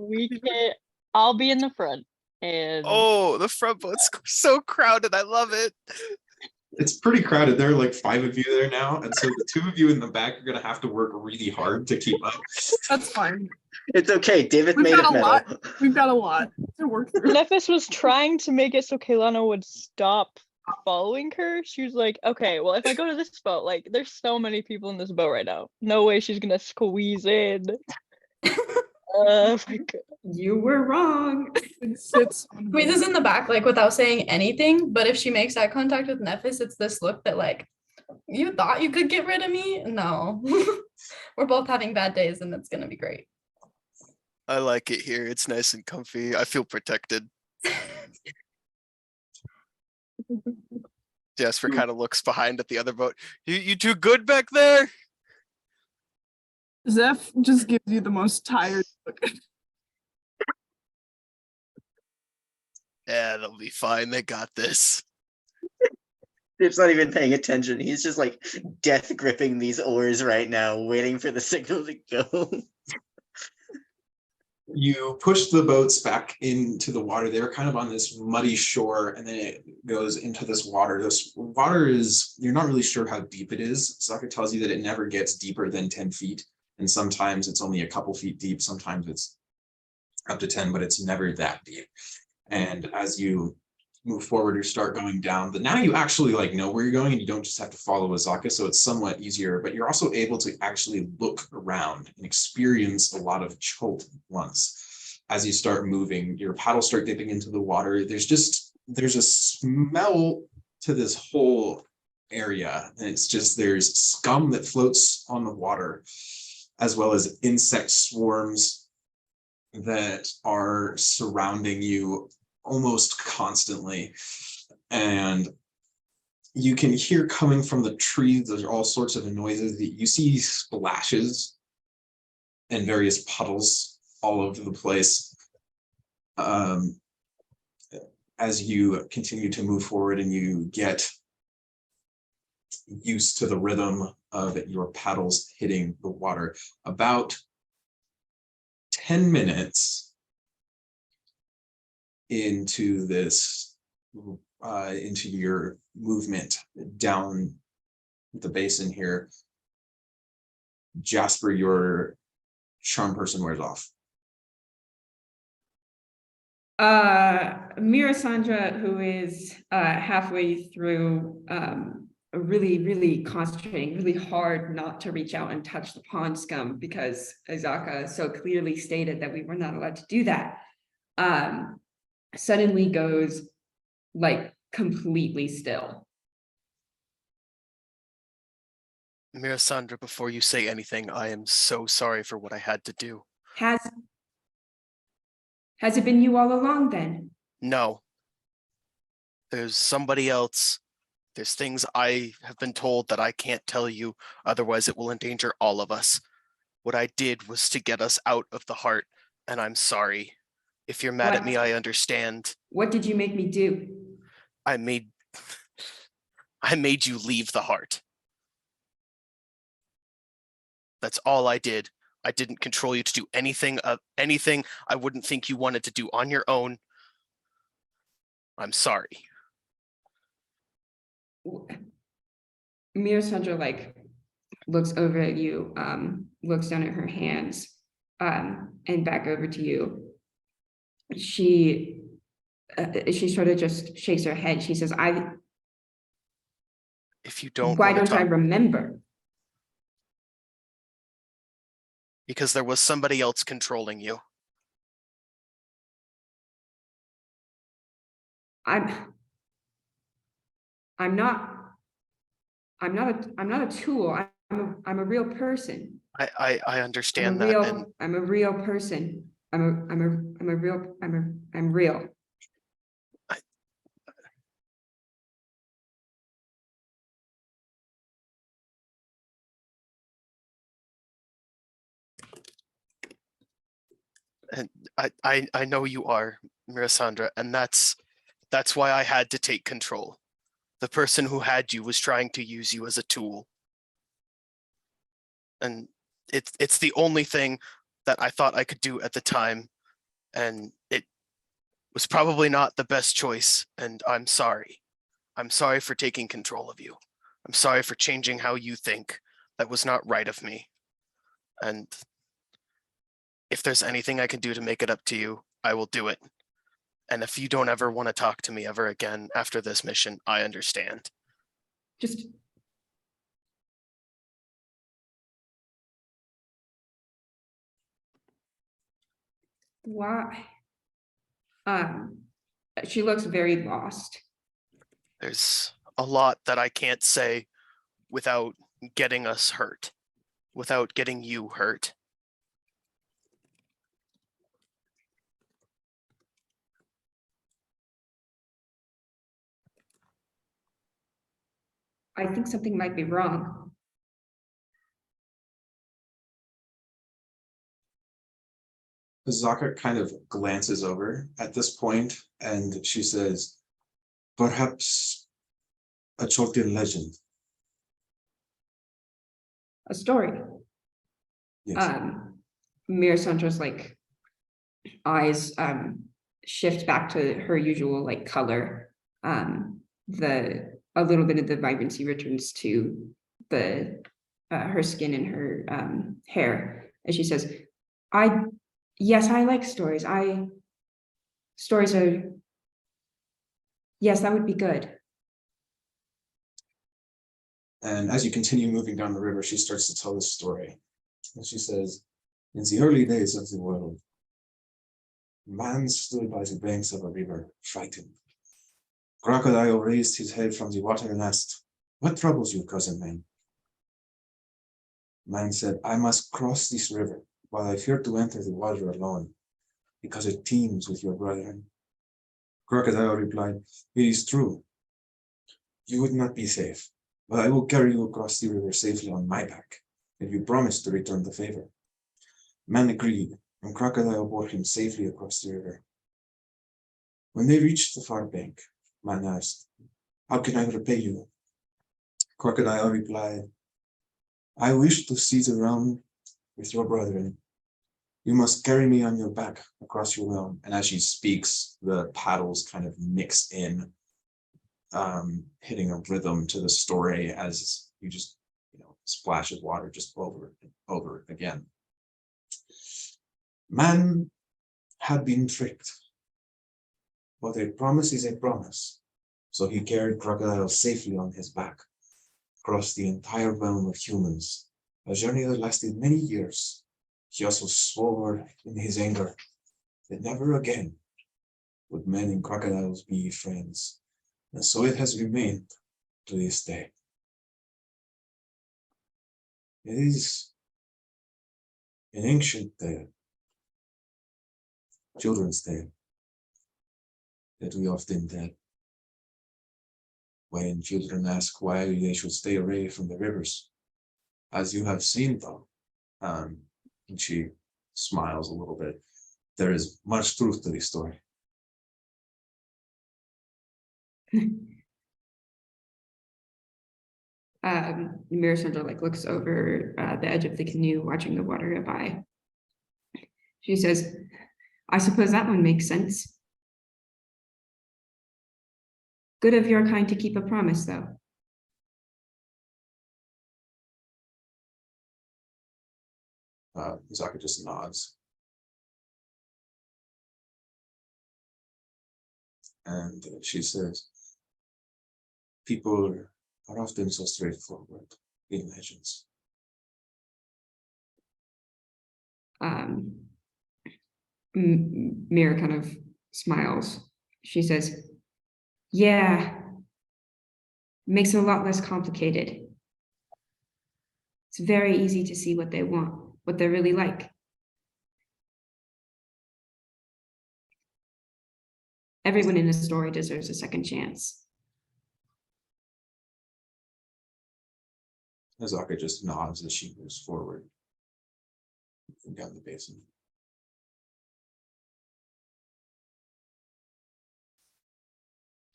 We can. I'll be in the front, and Oh, the front boat's so crowded. I love it. It's pretty crowded. There are like 5 of you there now, and so the 2 of you in the back are gonna have to work really hard to keep up. That's fine. It's okay. David We've made got of a metal. lot. We've got a lot to work through. Nephis was trying to make it so Caylona would stop following her. She was like, okay, well, if I go to this boat, like, there's so many people in this boat right now. No way she's gonna squeeze in. Like, You were wrong. It sits on Squeeze is in the back, like without saying anything. But if she makes eye contact with Nephis, it's this look that like, you thought you could get rid of me? No. We're both having bad days and it's gonna be great. I like it here. It's nice and comfy. I feel protected. Jasper kind of looks behind at the other boat. You too good back there? Zeph just gives you the most tired look. Yeah, they'll be fine. They got this. Dave's not even paying attention. He's just like death gripping these oars right now, waiting for the signal to go. You push the boats back into the water. They were kind of on this muddy shore, and then it goes into this water. This water is, you're not really sure how deep it is. Saka tells you that it never gets deeper than 10 feet. And sometimes it's only a couple feet deep. Sometimes it's up to 10, but it's never that deep. And as you move forward or start going down, but now you actually like know where you're going and you don't just have to follow Azaka, so it's somewhat easier, but you're also able to actually look around and experience a lot of Chult once. As you start moving, your paddles start dipping into the water. There's a smell to this whole area, and it's just, there's scum that floats on the water, as well as insect swarms that are surrounding you almost constantly. And you can hear coming from the trees, there's all sorts of noises. That you see splashes and various puddles all over the place. As you continue to move forward and you get used to the rhythm of your paddles hitting the water, about 10 minutes into this, into your movement down the basin here, Jasper, your charm person wears off. Mirasandra, who is halfway through, really concentrating really hard not to reach out and touch the pond scum, because Azaka so clearly stated that we were not allowed to do that, suddenly goes like completely still. Mirasandra, before you say anything, I am so sorry for what I had to do. Has it been you all along then? No. There's somebody else. There's things I have been told that I can't tell you, otherwise it will endanger all of us. What I did was to get us out of the heart, and I'm sorry. If you're mad at me, I understand. What did you make me do? I made you leave the heart. That's all I did. I didn't control you to do anything I wouldn't think you wanted to do on your own. I'm sorry. Mirasandra like looks over at you, looks down at her hands, and back over to you. She sort of just shakes her head. She says, If you don't why wanna don't I talk- remember? Because there was somebody else controlling you. I'm not a tool. I'm a real person. I understand that, and I'm a real person. I'm real. And I know you are, Mirasandra, and that's why I had to take control. The person who had you was trying to use you as a tool. And it's the only thing that I thought I could do at the time, and it was probably not the best choice, and I'm sorry. I'm sorry for taking control of you. I'm sorry for changing how you think. That was not right of me. And if there's anything I can do to make it up to you, I will do it. And if you don't ever want to talk to me ever again after this mission, I understand. Just why? She looks very lost. There's a lot that I can't say without getting us hurt, without getting you hurt. I think something might be wrong. Zaka kind of glances over at this point and she says, perhaps a Chultian legend. A story. Yes. Mirasandra's like eyes shift back to her usual like color. A little bit of the vibrancy returns to the her skin and her hair, and she says, yes, I like stories. Stories are, yes, that would be good. And as you continue moving down the river, she starts to tell this story. And she says, in the early days of the world, man stood by the banks of a river, frightened. Crocodile raised his head from the water and asked, what troubles you, cousin man? Man said, I must cross this river, while I fear to enter the water alone, because it teems with your brethren. Crocodile replied, it is true. You would not be safe, but I will carry you across the river safely on my back, if you promise to return the favor. Man agreed, and Crocodile bore him safely across the river. When they reached the far bank, Man asked, how can I repay you? Crocodile replied, I wish to see the realm with your brethren. You must carry me on your back across your realm. And as she speaks, the paddles kind of mix in, hitting a rhythm to the story as you just, splash of water just over and over again. Man had been tricked, but a promise is a promise. So he carried Crocodile safely on his back, across the entire realm of humans, a journey that lasted many years. He also swore in his anger that never again would men and crocodiles be friends. And so it has remained to this day. It is an ancient tale, children's tale, that we often tell when children ask why they should stay away from the rivers. As you have seen, though, and she smiles a little bit, there is much truth to this story. Mirasandra like looks over the edge of the canoe, watching the water go by. She says, I suppose that one makes sense. Good of your kind to keep a promise, though. Zaka just nods. And she says, people are often so straightforward in legends. Mira kind of smiles. She says, yeah, makes it a lot less complicated. It's very easy to see what they want, what they're really like. Everyone in a story deserves a second chance. Azaka just nods as she moves forward down the basin.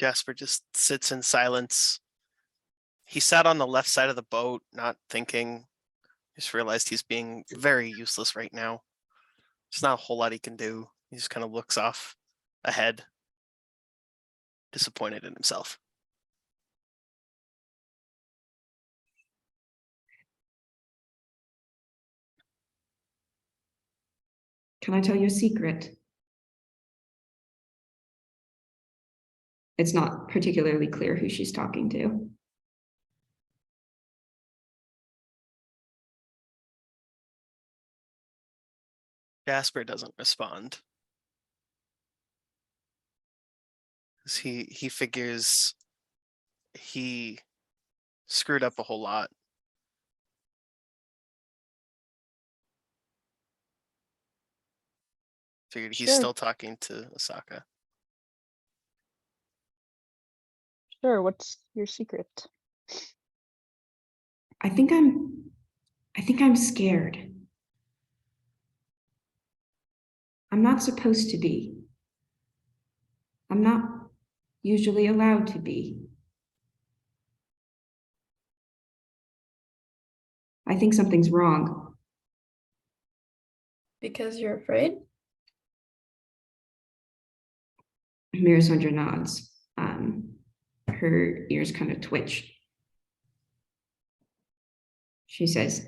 Jasper just sits in silence. He sat on the left side of the boat, not thinking. Just realized he's being very useless right now. There's not a whole lot he can do. He just kind of looks off ahead, disappointed in himself. Can I tell you a secret? It's not particularly clear who she's talking to. Jasper doesn't respond. He figures he screwed up a whole lot. Figured he's Sure. still talking to Asaka. Sure, what's your secret? I think I'm scared. I'm not supposed to be. I'm not usually allowed to be. I think something's wrong. Because you're afraid? Mirisandra nods. Her ears kind of twitch. She says,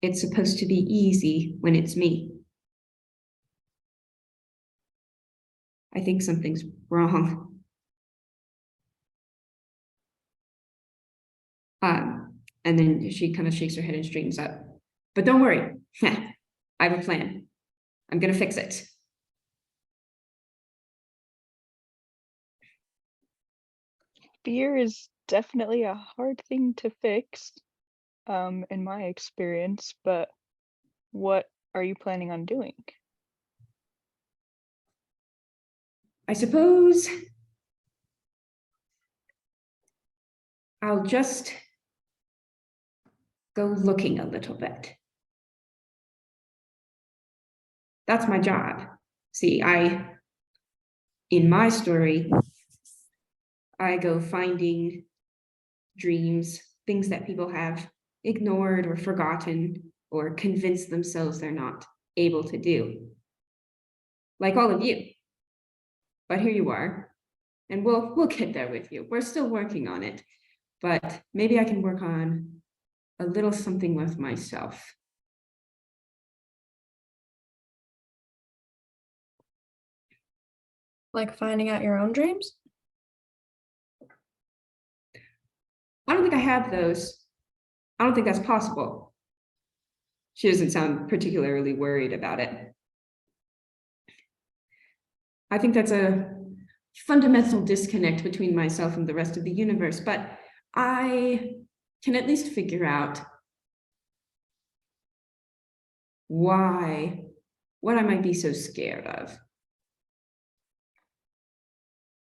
it's supposed to be easy when it's me. I think something's wrong. And then she kind of shakes her head and straightens up. But don't worry, I have a plan. I'm gonna fix it. Fear is definitely a hard thing to fix, in my experience, but what are you planning on doing? I suppose I'll just go looking a little bit. That's my job. See, in my story, I go finding dreams, things that people have ignored or forgotten or convinced themselves they're not able to do. Like all of you. But here you are, and we'll get there with you. We're still working on it, but maybe I can work on a little something with myself. Like finding out your own dreams? I don't think I have those. I don't think that's possible. She doesn't sound particularly worried about it. I think that's a fundamental disconnect between myself and the rest of the universe, but I can at least figure out what I might be so scared of.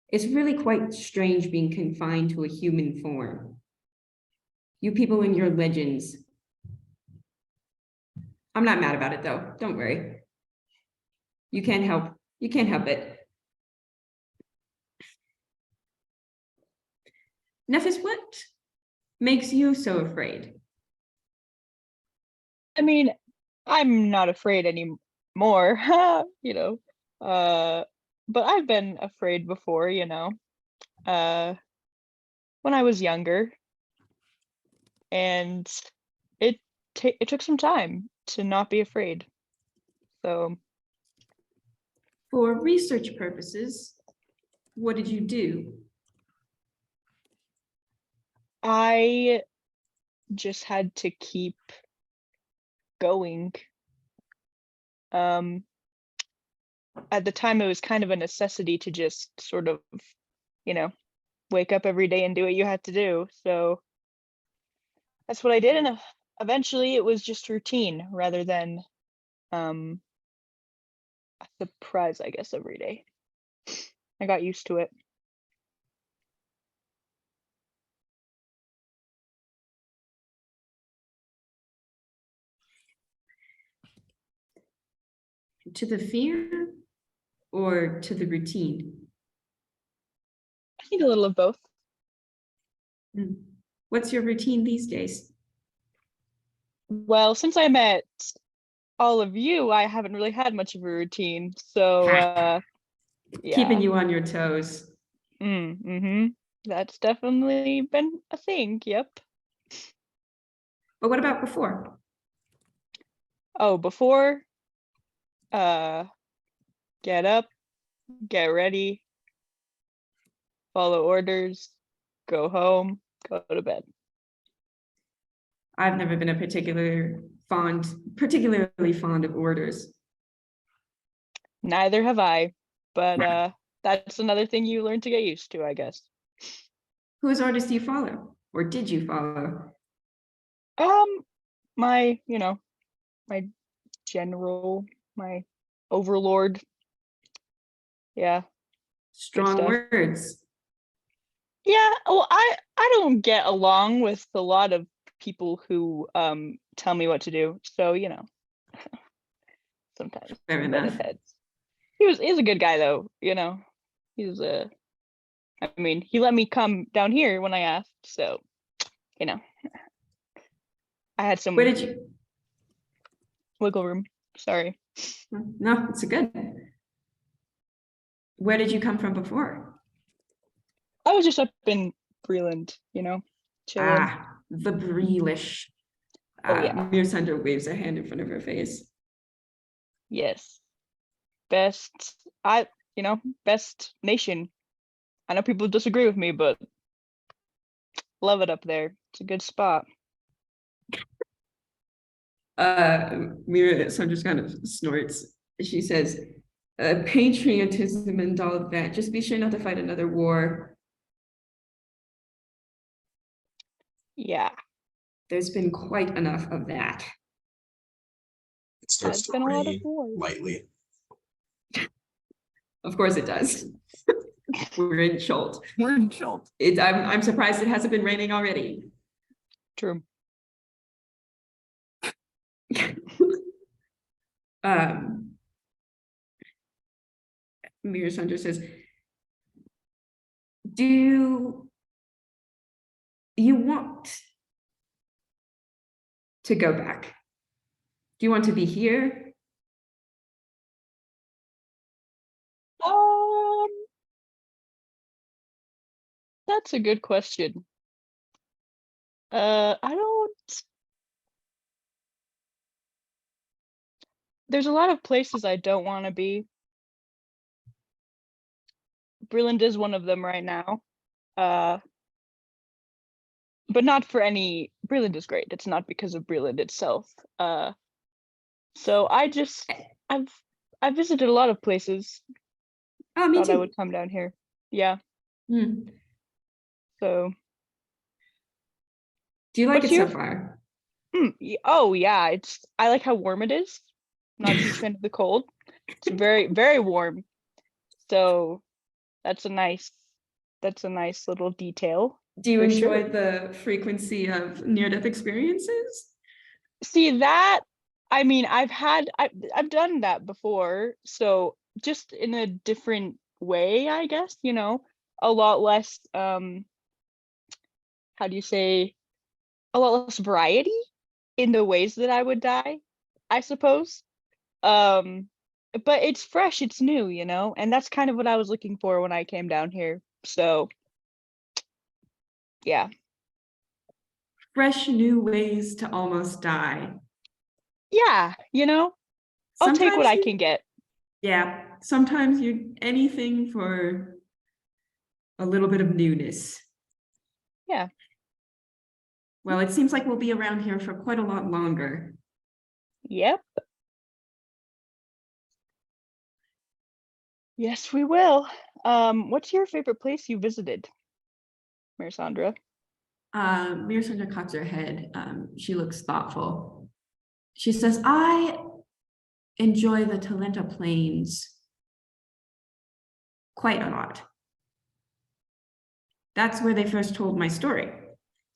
It's really quite strange being confined to a human form. You people in your legends. I'm not mad about it though, don't worry. You can't help it. Nephis, what makes you so afraid? I mean, I'm not afraid anymore, you know. But I've been afraid before, you know. When I was younger, and it took some time to not be afraid. So For research purposes, what did you do? I just had to keep going. At the time, it was kind of a necessity to just sort of, you know, wake up every day and do what you had to do. So that's what I did, and eventually it was just routine rather than a surprise, I guess, every day. I got used to it. to the fear or to the routine? I think a little of both. What's your routine these days? Well, since I met all of you, I haven't really had much of a routine. So yeah. Keeping you on your toes. That's definitely been a thing. Yep. But what about before? Oh, before, get up, get ready, follow orders, go home, go to bed. I've never been a particularly fond of orders. Neither have I, but that's another thing you learn to get used to, I guess. Whose orders do you follow? Or did you follow? My, my general, my overlord. Yeah. Strong stuff. words. Yeah, well, I don't get along with a lot of people who tell me what to do. So, sometimes Fair butt enough. heads. He's a good guy though, He's I mean, he let me come down here when I asked, so I had some Where did you? wiggle room. Sorry. No, it's a good. Where did you come from before? I was just up in Breland, chilling. The Breelish. Oh, yeah. Mirsandra waves a hand in front of her face. Yes. Best nation. I know people disagree with me, but love it up there. It's a good spot. Mirsandra kind of snorts. She says, patriotism and all of that. Just be sure not to fight another war. Yeah. There's been quite enough of that. It starts There's to been a lot of rain wars. lightly. Of course it does. We're in Chult. We're in Chult. I'm surprised it hasn't been raining already. True. Mirsandra says, do you want to go back? Do you want to be here? That's a good question. There's a lot of places I don't want to be. Breland is one of them right now. But not for any. Breland is great. It's not because of Breland itself. So I've visited a lot of places. Oh, me Thought I too. would come down here. Yeah. So. Do you like What's it your- so far? Oh yeah, I like how warm it is. Not a huge fan of the cold. It's very, very warm. So that's a nice little detail. Do you for enjoy sure. the frequency of near-death experiences? See that? I mean, I've done that before. So just in a different way, I guess, a lot less how do you say, a lot less variety in the ways that I would die, I suppose. But it's fresh, it's new, and that's kind of what I was looking for when I came down here. So yeah. Fresh new ways to almost die. Yeah, I'll take what I can get. Yeah, sometimes anything for a little bit of newness. Yeah. Well, it seems like we'll be around here for quite a lot longer. Yep. Yes, we will. What's your favorite place you visited, Mirsandra? Mirsandra cocks her head. She looks thoughtful. She says, I enjoy the Talenta Plains quite a lot. That's where they first told my story.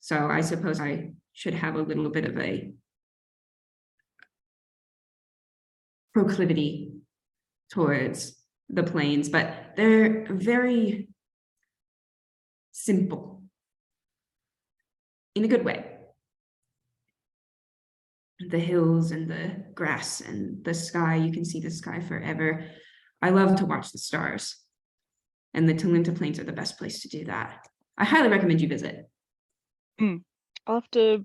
So I suppose I should have a little bit of a proclivity towards the plains, but they're very simple in a good way. The hills and the grass and the sky, you can see the sky forever. I love to watch the stars, and the Talinta Plains are the best place to do that. I highly recommend you visit. I'll have to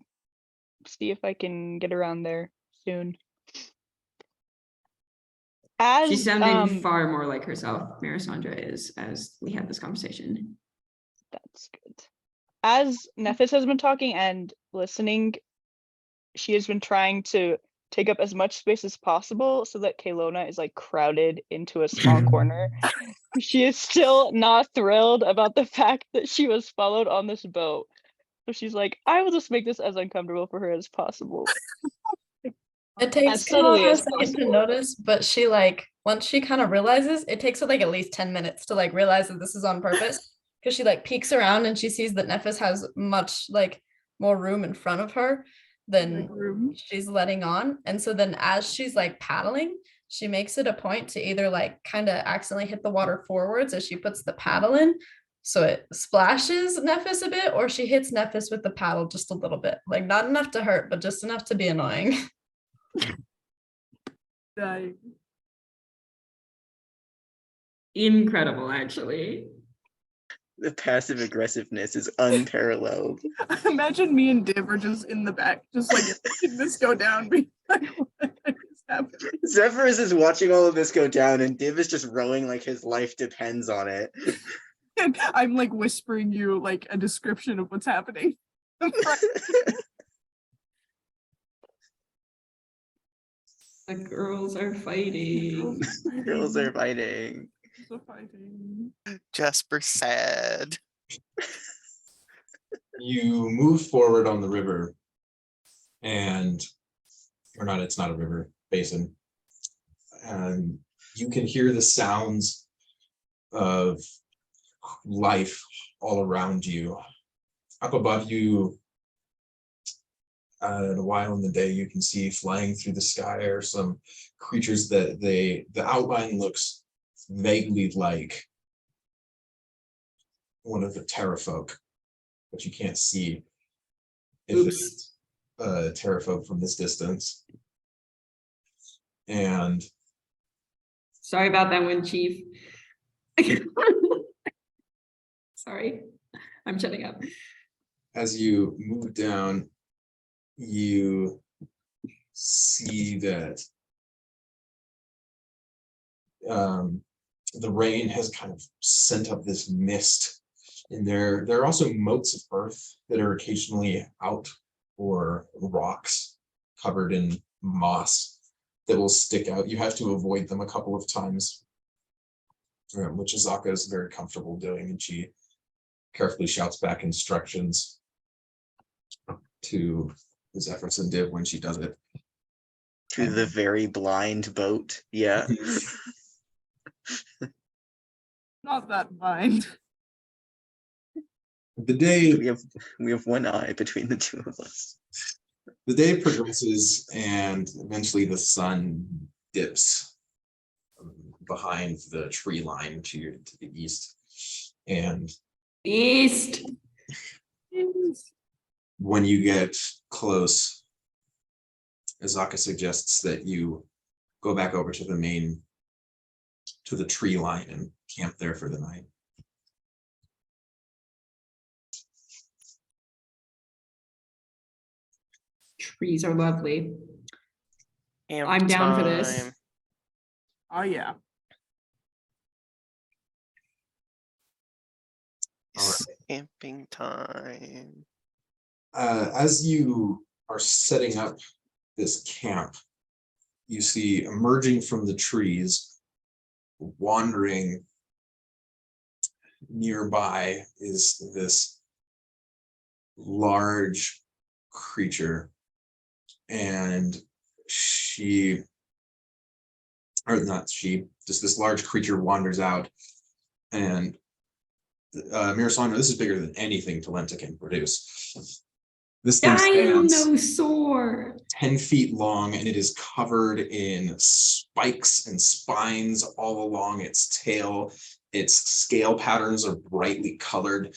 see if I can get around there soon. She's As sounding far more like herself, Melisandre is, as we had this conversation. That's good. As Nephis has been talking and listening, she has been trying to take up as much space as possible so that Caylona is like crowded into a small corner. She is still not thrilled about the fact that she was followed on this boat. So she's like, I will just make this as uncomfortable for her as possible. It takes subtly Caylona a as second to possible. notice, but she like once she kind of realizes, it takes her like at least 10 minutes to like realize that this is on purpose. Because she like peeks around and she sees that Nephis has much like more room in front of her than room. she's letting on. And so then as she's like paddling, she makes it a point to either like kind of accidentally hit the water forwards as she puts the paddle in. So it splashes Nephis a bit, or she hits Nephis with the paddle just a little bit. Like not enough to hurt, but just enough to be annoying. Dying. Incredible, actually. The passive aggressiveness is unparalleled. Imagine me and Div are just in the back, just like watching this go down. Being like, what is happening? Zephyrus is watching all of this go down, and Div is just rowing like his life depends on it. And I'm like whispering you like a description of what's happening. The girls are fighting. Girls are fighting. So fighting. Jasper sad. You move forward on the river, and it's not a river, basin. And you can hear the sounds of life all around you. Up above you, a while in the day, you can see flying through the sky are some creatures that the outline looks vaguely like one of the terrafolk, but you can't see if it's a terrafolk from this distance. And Sorry about that one, Chief. Sorry, I'm shutting up. as you move down, you see that the rain has kind of sent up this mist, and there are also motes of earth that are occasionally out, or rocks covered in moss that will stick out. You have to avoid them a couple of times, which Azaka is very comfortable doing, and she carefully shouts back instructions to Zephyrus and Div when she does it. To the very blind boat. Yeah. Not that blind. The day We have one eye between the two of us. the day progresses, and eventually the sun dips behind the tree line to the east. And East. when you get close, Azaka suggests that you go back over to the tree line and camp there for the night. Trees are lovely. Amp I'm down for this. time. Oh yeah. All right. Camping time. As you are setting up this camp, you see emerging from the trees, wandering nearby, is this large creature, and just this large creature wanders out, and Mirasandra, this is bigger than anything Talenta can produce. This thing stands Dinosaur. 10 feet long, and it is covered in spikes and spines all along its tail. Its scale patterns are brightly colored.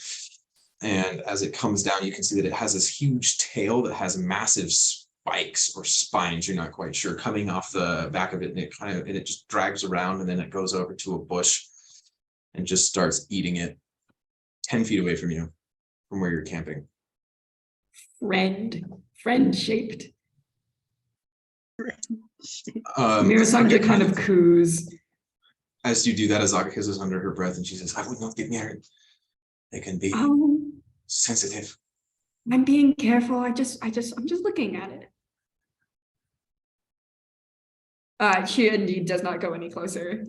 And as it comes down, you can see that it has this huge tail that has massive spikes or spines, you're not quite sure, coming off the back of it, and it just drags around, and then it goes over to a bush and just starts eating it 10 feet away from you, from where you're camping. Friend shaped. Mirasandra kind of coos. As you do that, Azaka kisses under her breath, and she says, "I would not get near it. They can be sensitive." I'm being careful. I'm just looking at it. She indeed does not go any closer.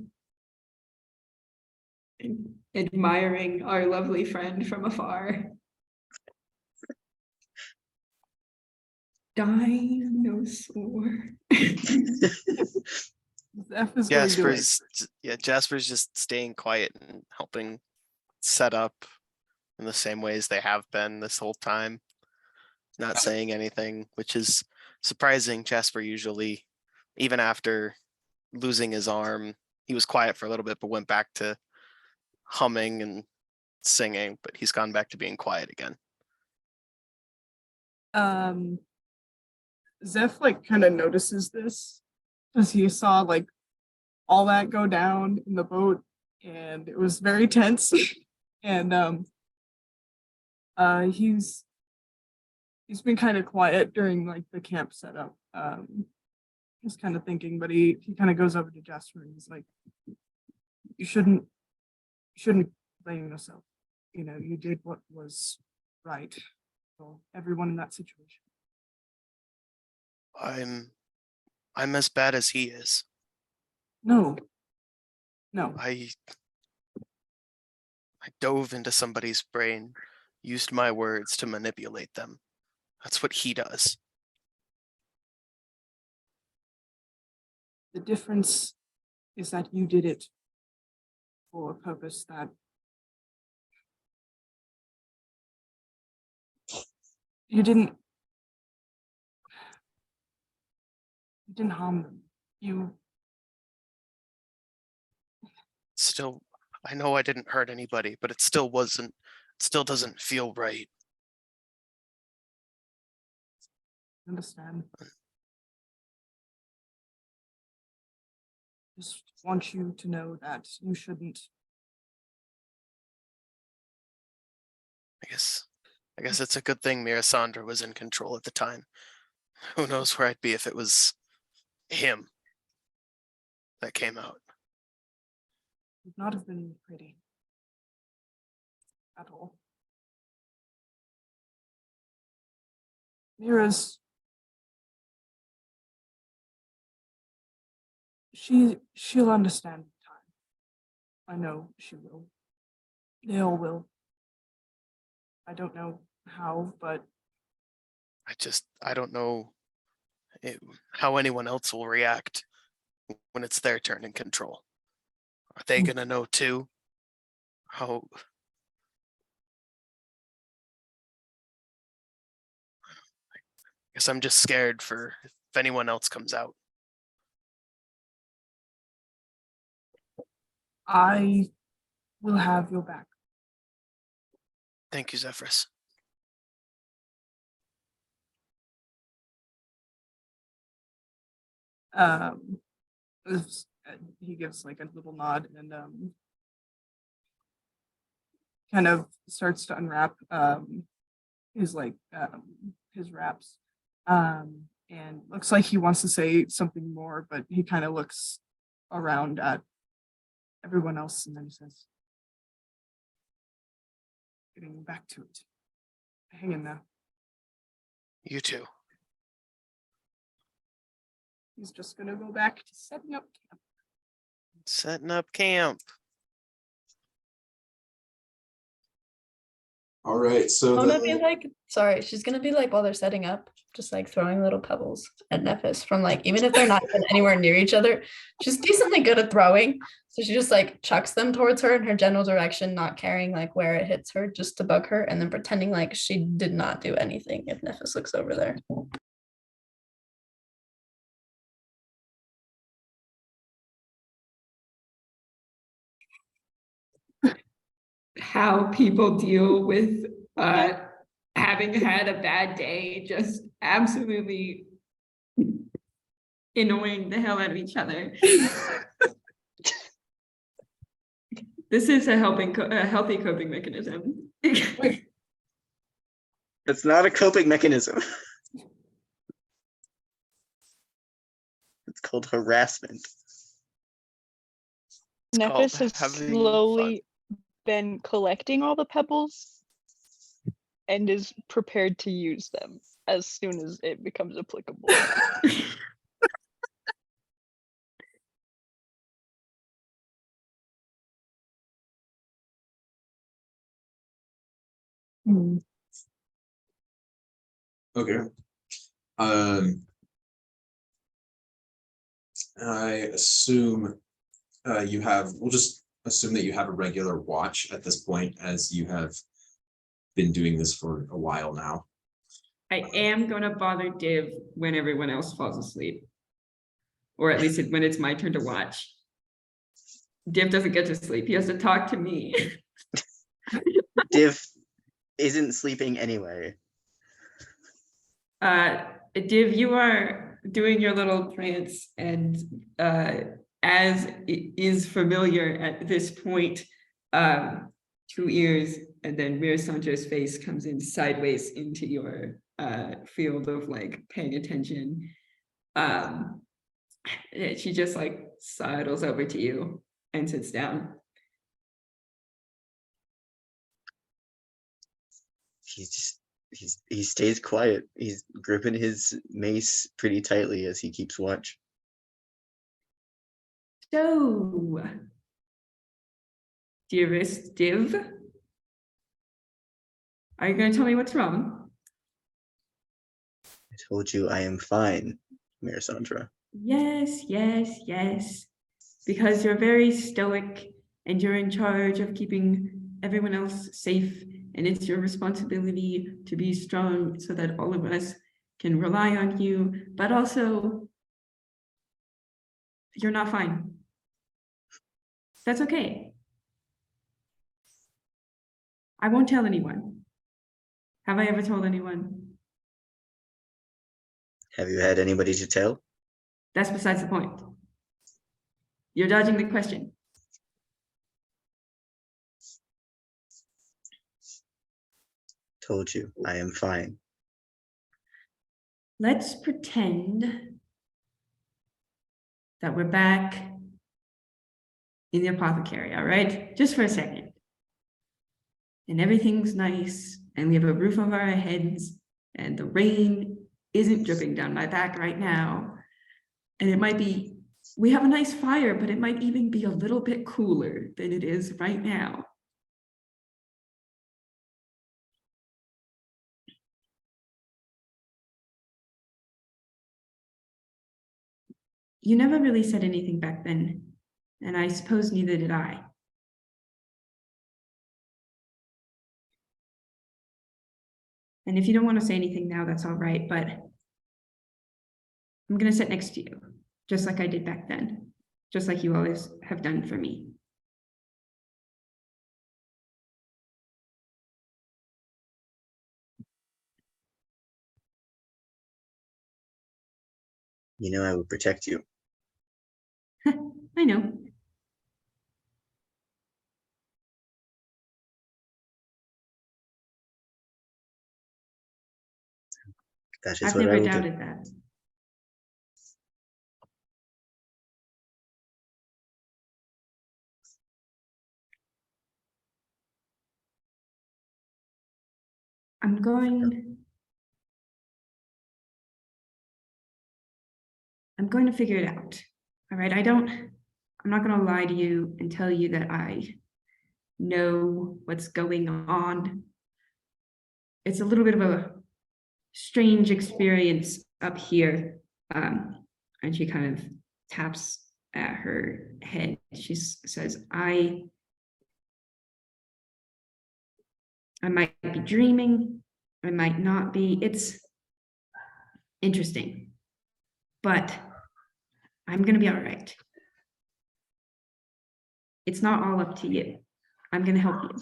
Admiring our lovely friend from afar. Dinosaur. Zeph is going to like, Jasper's just staying quiet and helping set up in the same ways they have been this whole time. Not saying anything, which is surprising. Jasper usually, even after losing his arm, he was quiet for a little bit, but went back to humming and singing, but he's gone back to being quiet again. Zeph like kind of notices this as he saw like all that go down in the boat, and it was very tense. And he's been kind of quiet during like the camp setup. He's kind of thinking, but he kind of goes over to Jasper and he's like, you shouldn't blame yourself. You know, you did what was right for everyone in that situation. I'm as bad as he is. No. I dove into somebody's brain, used my words to manipulate them. That's what he does. The difference is that you did it for a purpose that you didn't harm them. You Still, I know I didn't hurt anybody, but it still doesn't feel right. understand. Just want you to know that you shouldn't. I guess it's a good thing Mirasandra was in control at the time. Who knows where I'd be if it was him that came out. Would not have been pretty at all. Mira's she'll understand in time. I know she will. They all will. I don't know how, but I don't know how anyone else will react when it's their turn in control. Are they gonna know too? How? I guess I'm just scared for if anyone else comes out. I will have your back. Thank you, Zephyrus. He gives like a little nod and kind of starts to unwrap his wraps, and looks like he wants to say something more, but he kind of looks around at everyone else and then he says, getting back to it. Hang in there. You too. He's just gonna go back to setting up camp. Setting up camp. All right, so I'm gonna be like, sorry, she's gonna be like while they're setting up, just like throwing little pebbles at Nephis from like, even if they're not even anywhere near each other, she's decently good at throwing. So she just like chucks them towards her in her general direction, not caring like where it hits her, just to bug her, and then pretending like she did not do anything if Nephis looks over there. How people deal with having had a bad day, just absolutely annoying the hell out of each other. This is a healthy coping mechanism. That's not a coping mechanism. It's called harassment. Nephis has having slowly been collecting all the pebbles and is prepared to use them as soon as it becomes applicable. okay. I assume we'll just assume that you have a regular watch at this point, as you have been doing this for a while now. I am gonna bother Div when everyone else falls asleep. Or at least when it's my turn to watch. Div doesn't get to sleep, he has to talk to me. Div isn't sleeping anyway. Div, you are doing your little trance, and as it is familiar at this point, 2 ears, and then Mirasandra's face comes in sideways into your field of like paying attention. She just like sidles over to you and sits down. He stays quiet. He's gripping his mace pretty tightly as he keeps watch. So, dearest Div, are you going to tell me what's wrong? I told you I am fine, Melisandre. Yes, yes, yes. Because you're very stoic and you're in charge of keeping everyone else safe, and it's your responsibility to be strong so that all of us can rely on you, but also you're not fine. That's okay. I won't tell anyone. Have I ever told anyone? Have you had anybody to tell? That's besides the point. You're dodging the question. Told you I am fine. Let's pretend that we're back in the apothecary, all right? Just for a second. And everything's nice, and we have a roof over our heads, and the rain isn't dripping down my back right now. And it might be, we have a nice fire, but it might even be a little bit cooler than it is right now. You never really said anything back then, and I suppose neither did I. And if you don't want to say anything now, that's all right, but I'm going to sit next to you, just like I did back then, just like you always have done for me. You know I would protect you. I know. That is I've what I never will doubted do. that. I'm going to figure it out. All right. I'm not going to lie to you and tell you that I know what's going on. it's a little bit of a strange experience up here. And she kind of taps at her head. She says, I might be dreaming, I might not be. It's interesting, but I'm gonna be all right. It's not all up to you. I'm gonna help you.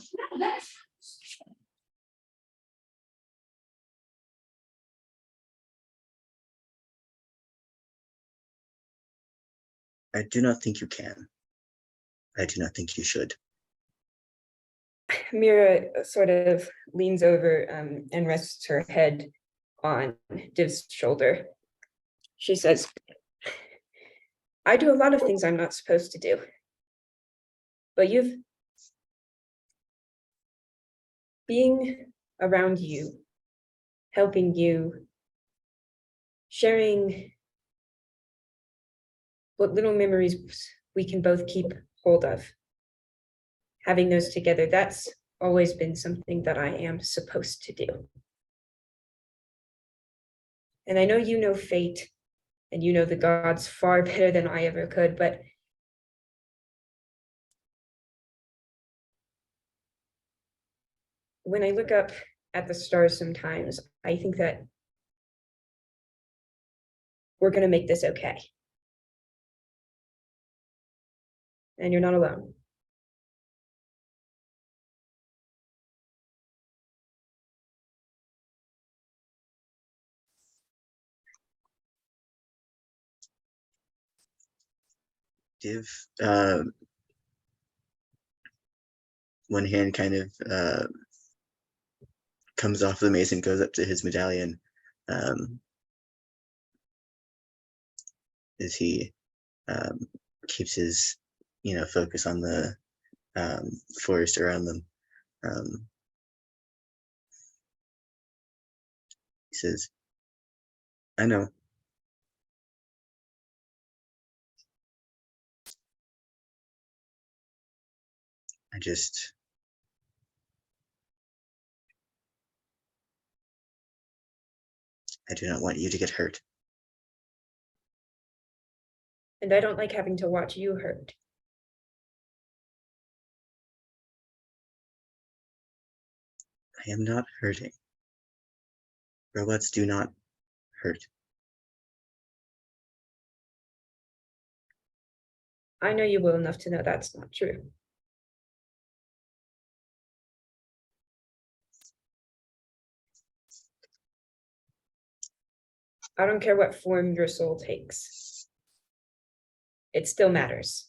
I do not think you can. I do not think you should. Mira sort of leans over and rests her head on Div's shoulder. She says, I do a lot of things I'm not supposed to do. But being around you, helping you, sharing what little memories we can both keep hold of, having those together, that's always been something that I am supposed to do. And I know you know fate, and you know the gods far better than I ever could, but when I look up at the stars sometimes, I think that we're gonna make this okay. And you're not alone. Div, one hand kind of comes off the mace and goes up to his medallion as he keeps his focus on the forest around them. He says, I know. I do not want you to get hurt. And I don't like having to watch you hurt. I am not hurting. Robots do not hurt. I know you well enough to know that's not true. I don't care what form your soul takes. It still matters.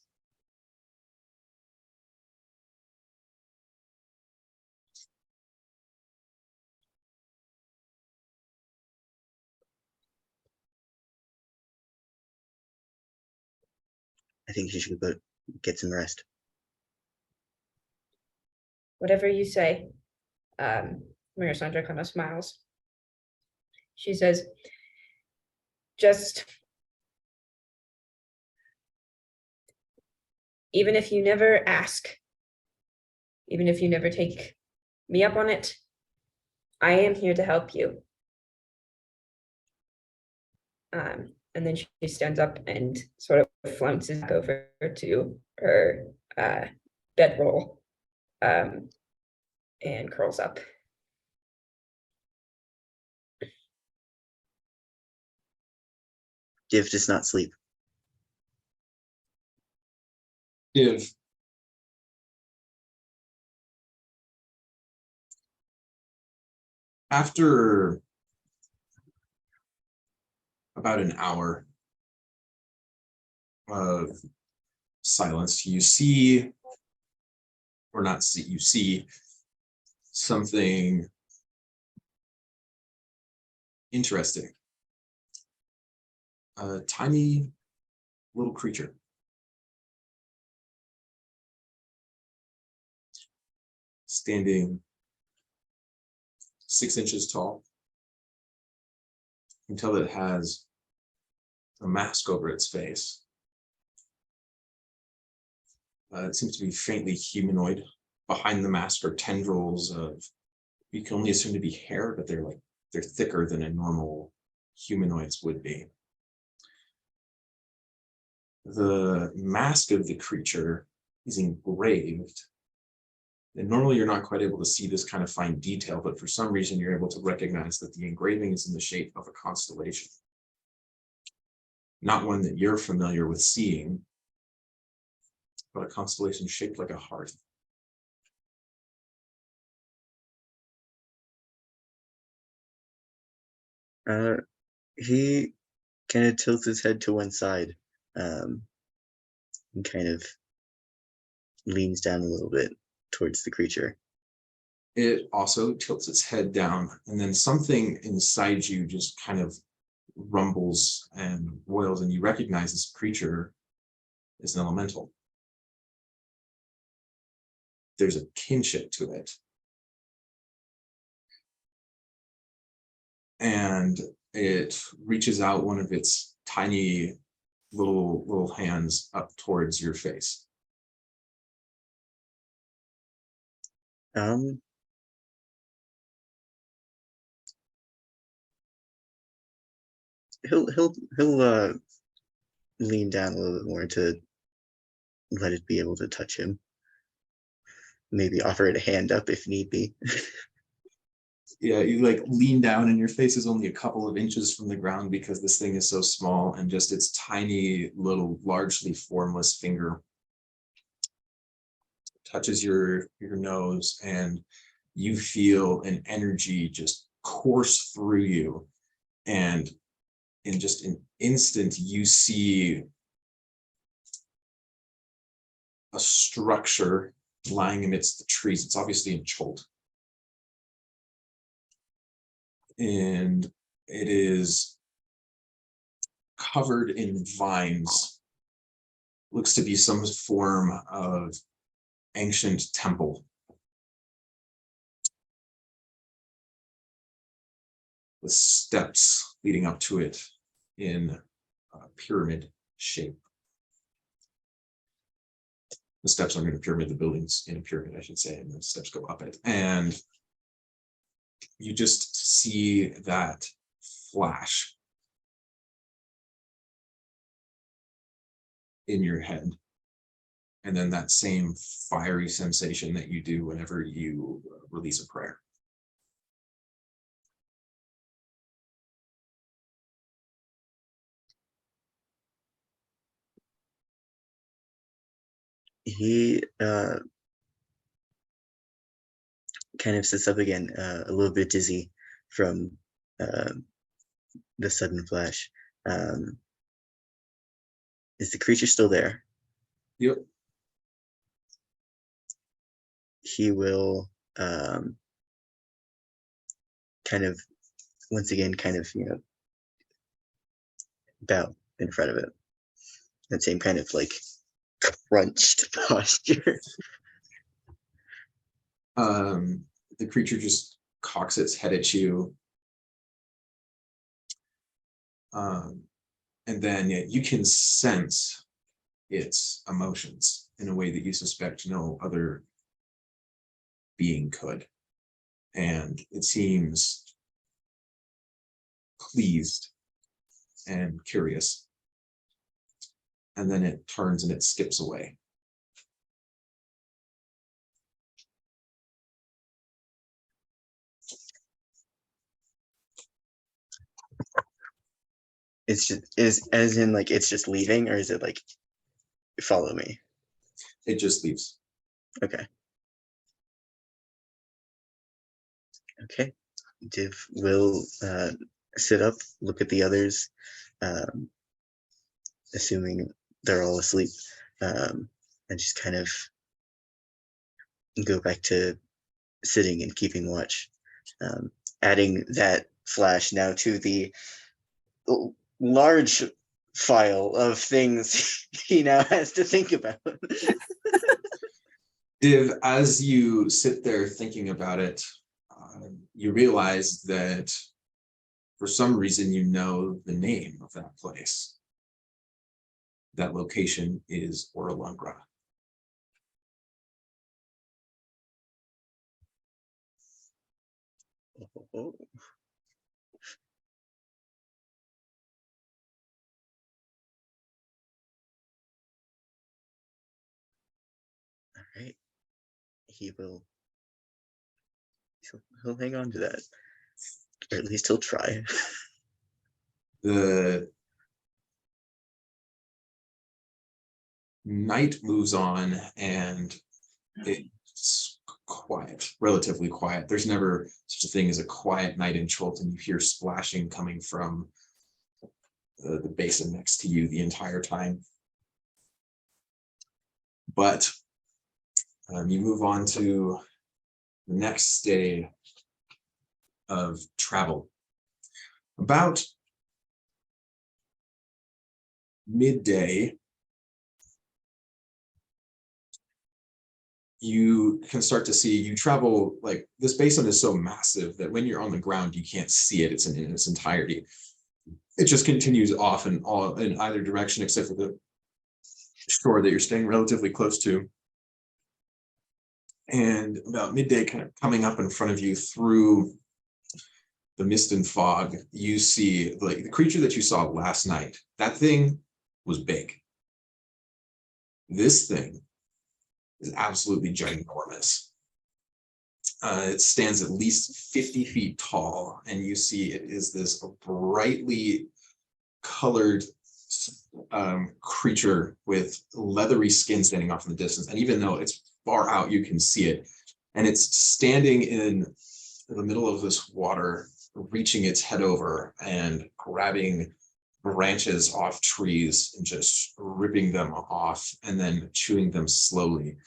I think you should go get some rest. Whatever you say. Melisandre kind of smiles. She says, just even if you never ask, even if you never take me up on it, I am here to help you. And then she stands up and sort of flounces back over to her bedroll and curls up. Div does not sleep. Div. After about an hour of silence, you see, or not see, you see something interesting. A tiny little creature. Standing 6 inches tall. You can tell that it has a mask over its face. It seems to be faintly humanoid. Behind the mask are tendrils of you can only assume to be hair, but they're thicker than a normal humanoid's would be. The mask of the creature is engraved. And normally you're not quite able to see this kind of fine detail, but for some reason you're able to recognize that the engraving is in the shape of a constellation. Not one that you're familiar with seeing, but a constellation shaped like a heart. He kind of tilts his head to one side, and kind of leans down a little bit towards the creature. It also tilts its head down, and then something inside you just kind of rumbles and boils, and you recognize this creature is an elemental. There's a kinship to it. And it reaches out one of its tiny little hands up towards your face. He'll lean down a little bit more to let it be able to touch him. Maybe offer it a hand up if need be. Yeah, you like lean down and your face is only a couple of inches from the ground because this thing is so small, and just its tiny little largely formless finger touches your nose, and you feel an energy just course through you, and in just an instant you see a structure lying amidst the trees. It's obviously in Chult. And it is covered in vines. Looks to be some form of ancient temple. With steps leading up to it in a pyramid shape. The steps aren't in a pyramid, the building's in a pyramid, I should say, and the steps go up it. And you just see that flash in your head. And then that same fiery sensation that you do whenever you release a prayer. He kind of sits up again, a little bit dizzy from the sudden flash. Is the creature still there? Yep. He will kind of, once again, kind of, bow in front of it. That same kind of like crunched posture. The creature just cocks its head at you. And then you can sense its emotions in a way that you suspect no other being could. And it seems pleased and curious. And then it turns and it skips away. It's just is as in like it's just leaving, or is it like follow me? It just leaves. Okay. Okay. Div will sit up, look at the others, assuming they're all asleep, and just kind of go back to sitting and keeping watch, adding that flash now to the large file of things he now has to think about. Div, as you sit there thinking about it, you realize that for some reason you know the name of that place. That location is Oralungra. Oh. All right. He'll hang on to that. Or at least he'll try. The night moves on and it's quiet, relatively quiet. There's never such a thing as a quiet night in Chult, and you hear splashing coming from the basin next to you the entire time. But you move on to the next day of travel. About midday, you can start to see, you travel, like this basin is so massive that when you're on the ground, you can't see it. It's in its entirety. It just continues off and all in either direction, except for the shore that you're staying relatively close to. And about midday, kind of coming up in front of you through the mist and fog, you see like the creature that you saw last night. That thing was big. This thing is absolutely ginormous. It stands at least 50 feet tall, and you see it is this brightly colored creature with leathery skin standing off in the distance. And even though it's far out, you can see it. And it's standing in the middle of this water, reaching its head over and grabbing branches off trees and just ripping them off and then chewing them slowly.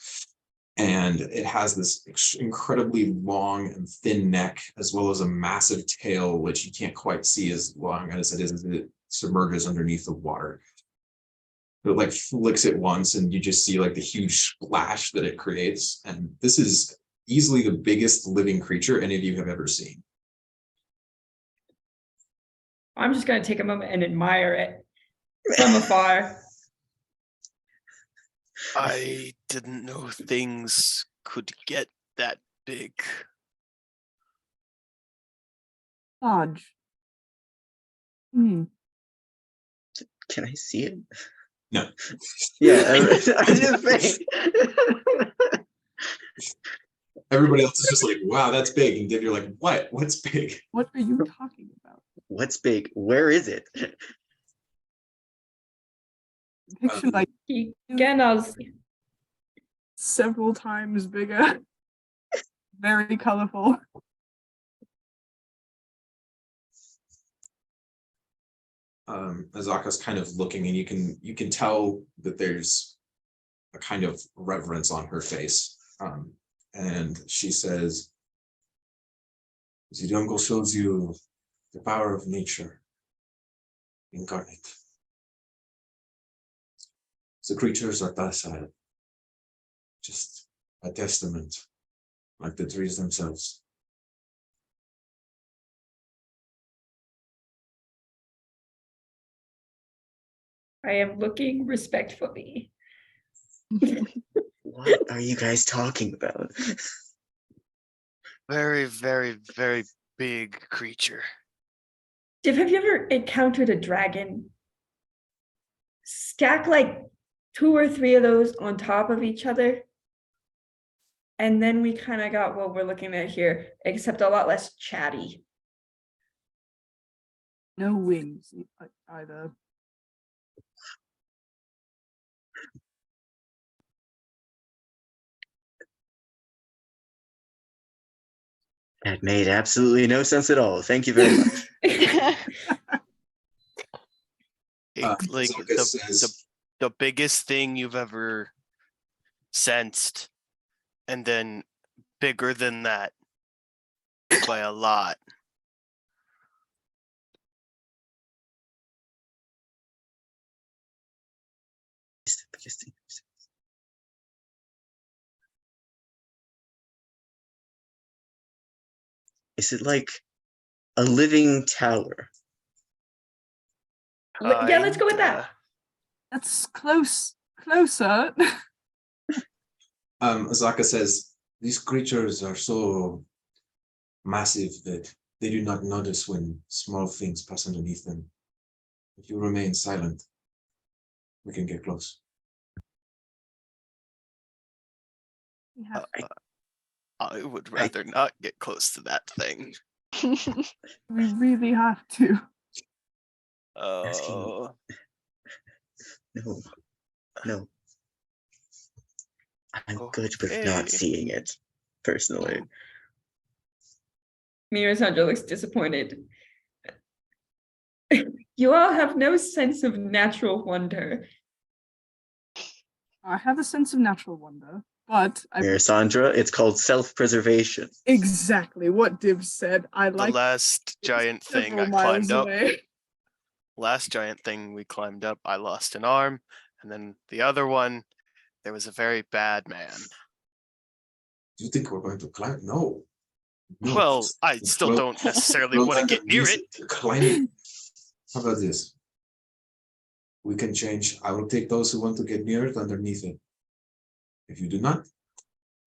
And it has this incredibly long and thin neck, as well as a massive tail, which you can't quite see as long as it is as it submerges underneath the water. It like flicks it once and you just see like the huge splash that it creates. And this is easily the biggest living creature any of you have ever seen. I'm just going to take a moment and admire it from afar. I didn't know things could get that big. Lodge. Can I see it? No. Yeah, I just think. Everybody else is just like, wow, that's big. And Div, you're like, what? What's big? What are you talking about? What's big? Where is it? Picture like Again, several times bigger. Very colorful. Azaka's kind of looking, and you can tell that there's a kind of reverence on her face. And she says, the jungle shows you the power of nature incarnate. The creatures are docile, just a testament, like the trees themselves. I am looking respectfully. What are you guys talking about? Very, very, very big creature. Div, have you ever encountered a dragon? Stack like 2 or 3 of those on top of each other. And then we kind of got what we're looking at here, except a lot less chatty. No wings either. That made absolutely no sense at all. Thank you very much. Like Azaka says, the biggest thing you've ever sensed, and then bigger than that by a lot. It's the biggest thing I've seen. Is it like a living tower? Yeah, let's go with that. Kinda. That's closer. Azaka says, these creatures are so massive that they do not notice when small things pass underneath them. If you remain silent, we can get close. We have I would rather not get close to that thing. we really have to. Oh, No, no. I'm good with not okay. seeing it, personally. Mirasandra looks disappointed. You all have no sense of natural wonder. I have a sense of natural wonder, but I Mirasandra, it's called self-preservation. exactly what Div said. I The like last giant thing several I miles climbed up. away. Last giant thing we climbed up, I lost an arm, and then the other one, there was a very bad man. Do you think we're going to climb? No. No. Well, I still Well, don't necessarily well, want to get near it. Climbing. How about this? We can change. I will take those who want to get near it underneath it. If you do not,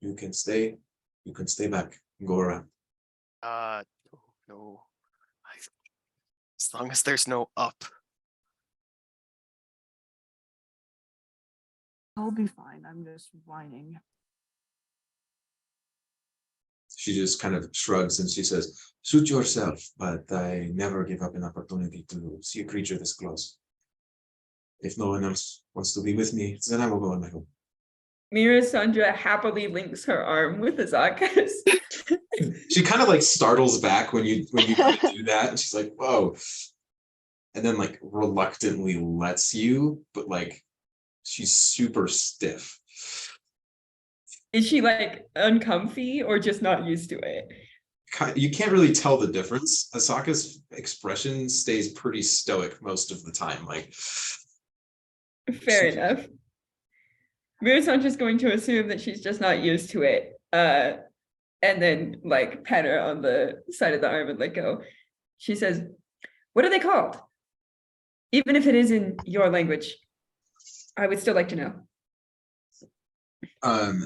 you can stay. You can stay back and go around. No. As long as there's no up. I'll be fine. I'm just whining. She just kind of shrugs and she says, "Suit yourself, but I never give up an opportunity to see a creature this close. If no one else wants to be with me, then I will go on my own." Mirasandra happily links her arm with Azaka's. She kind of like startles back when you kind of do that, and she's like, "Whoa," and then like reluctantly lets you, but like she's super stiff. Is she like uncomfy or just not used to it? You can't really tell the difference. Asaka's expression stays pretty stoic most of the time. Like, Fair enough. Mirasandra's going to assume that she's just not used to it. And then like pat her on the side of the arm and let go. She says, "What are they called? Even if it is in your language, I would still like to know."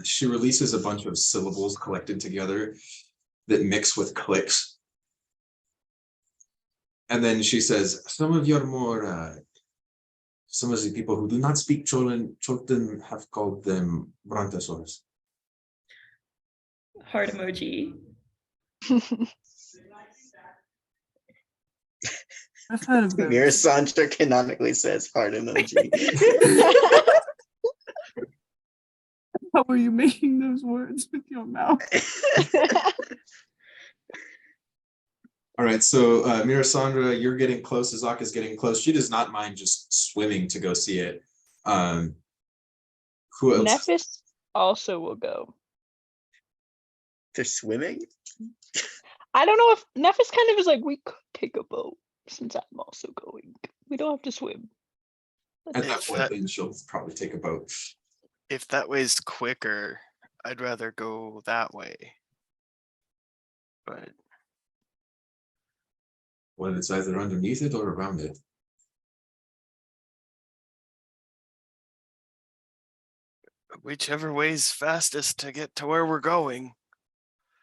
she releases a bunch of syllables collected together that mix with clicks. And then she says, some of the people who do not speak Cholton have called them brontosaurs. Heart emoji. I've heard of those. Mirasandra canonically says heart emoji. How are you making those words with your mouth? All right, so Mirasandra, you're getting close. Azaka's getting close. She does not mind just swimming to go see it. Who else? Nephis also will go. They're swimming? I don't know if Nephis kind of is like, we could take a boat since I'm also going. We don't have to swim. At that If point, that- then she'll probably take a boat. If that way's quicker, I'd rather go that way. But Well, it's either underneath it or around it. whichever way's fastest to get to where we're going.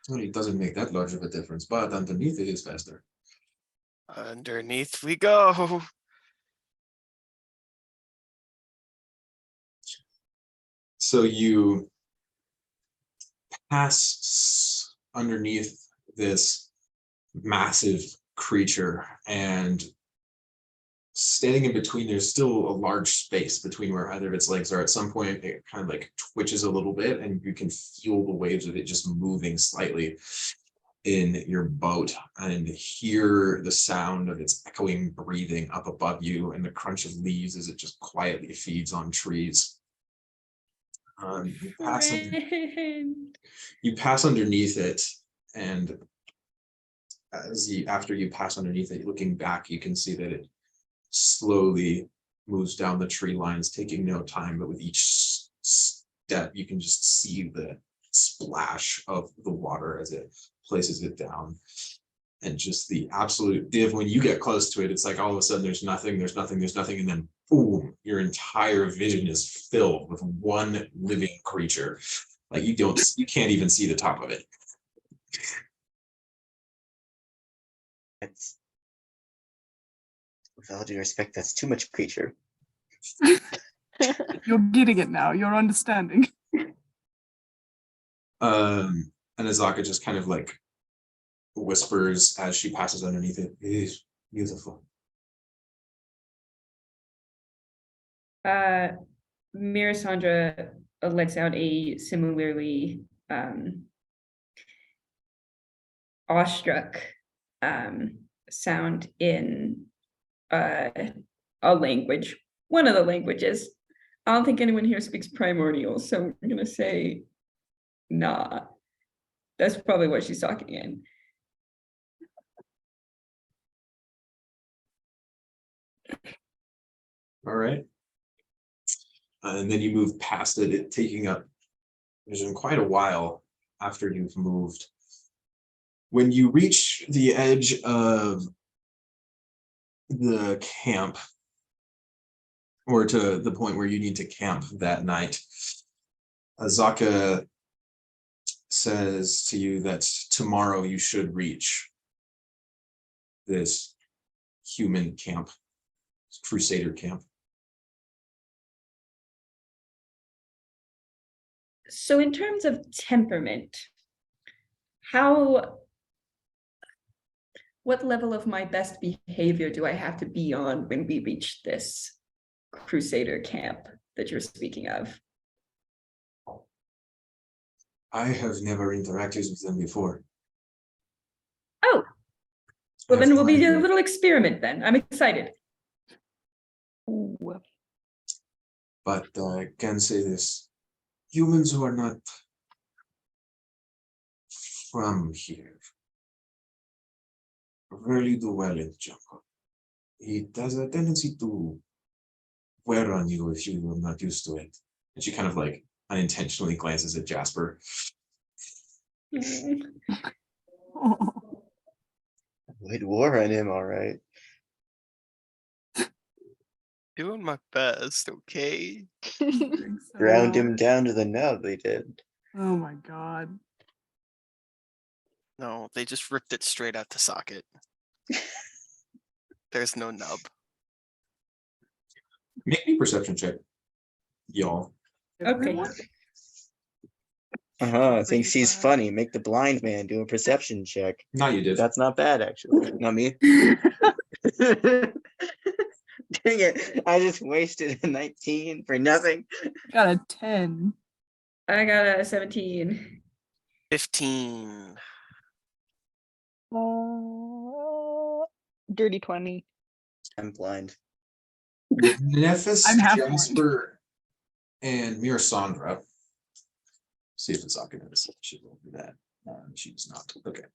Well, it doesn't make that large of a difference, but underneath it is faster. Underneath we go. So you pass underneath this massive creature, and standing in between, there's still a large space between where either of its legs are. At some point, it kind of like twitches a little bit, and you can feel the waves of it just moving slightly in your boat, and hear the sound of its echoing breathing up above you and the crunch of leaves as it just quietly feeds on trees. You pass underneath it, and after you pass underneath it, looking back, you can see that it slowly moves down the tree lines, taking no time, but with each step, you can just see the splash of the water as it places it down. And just the absolute div, when you get close to it, it's like all of a sudden there's nothing, and then boom, your entire vision is filled with one living creature. Like you can't even see the top of it. That's, with all due respect, that's too much creature. You're getting it now. You're understanding. And Azaka just kind of like whispers as she passes underneath it. It is beautiful. Mirasandra lets out a similarly awestruck sound in a language, one of the languages. I don't think anyone here speaks primordial, so I'm gonna say nah. That's probably what she's talking in. All right. And then you move past it, taking up vision quite a while after you've moved. When you reach the edge of the camp, or to the point where you need to camp that night, Azaka says to you that tomorrow you should reach this human camp, crusader camp. So in terms of temperament, what level of my best behavior do I have to be on when we reach this crusader camp that you're speaking of? I have never interacted with them before. Oh, well I have then we'll no be a idea. little experiment then. I'm excited. Ooh. But I can say this. Humans who are not from here really do well in the jungle. It has a tendency to wear on you if you are not used to it. And she kind of like unintentionally glances at Jasper. Mm. We'd war on him, all right. Doing my best, okay? Ground him down to the nub, they did. Oh my god. No, they just ripped it straight out the socket. There's no nub. Make me a perception check, y'all. Okay. Thinks he's funny. Make the blind man do a perception check. Not you did. That's not bad, actually. Not me. Dang it. I just wasted a 19 for nothing. Got a 10. I got a 17. 15. Dirty 20. I'm blind. Nephis, I'm half blind. Jasper, and Mirasandra. See if Azaka knows. She will do that. She does not. Okay.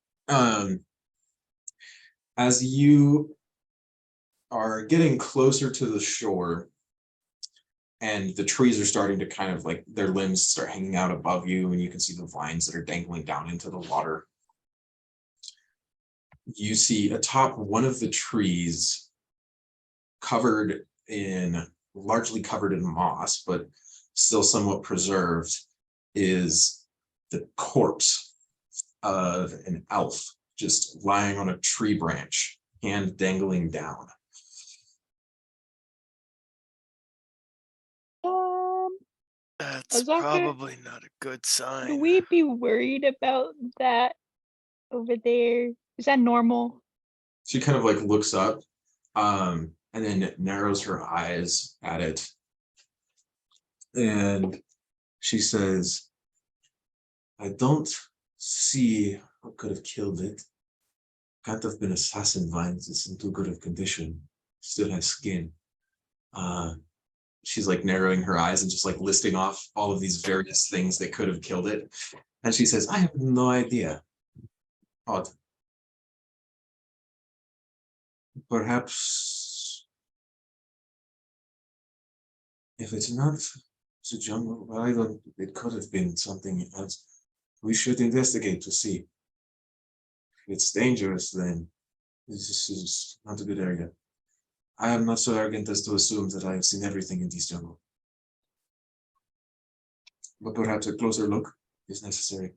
As you are getting closer to the shore, and the trees are starting to kind of like their limbs start hanging out above you, and you can see the vines that are dangling down into the water. You see atop one of the trees, largely covered in moss, but still somewhat preserved, is the corpse of an elf just lying on a tree branch, hand dangling down. That's Azaka, probably not a good would sign. we be worried about that over there? Is that normal? She kind of like looks up, and then narrows her eyes at it. And she says, I don't see what could have killed it. Can't have been assassin vines. It's in too good of condition. Still has skin. She's like narrowing her eyes and just like listing off all of these various things that could have killed it. And she says, I have no idea. Odd. Perhaps if it's not the jungle, well, it could have been something else. We should investigate to see. If it's dangerous, then this is not a good area. I am not so arrogant as to assume that I have seen everything in this jungle. But perhaps a closer look is necessary.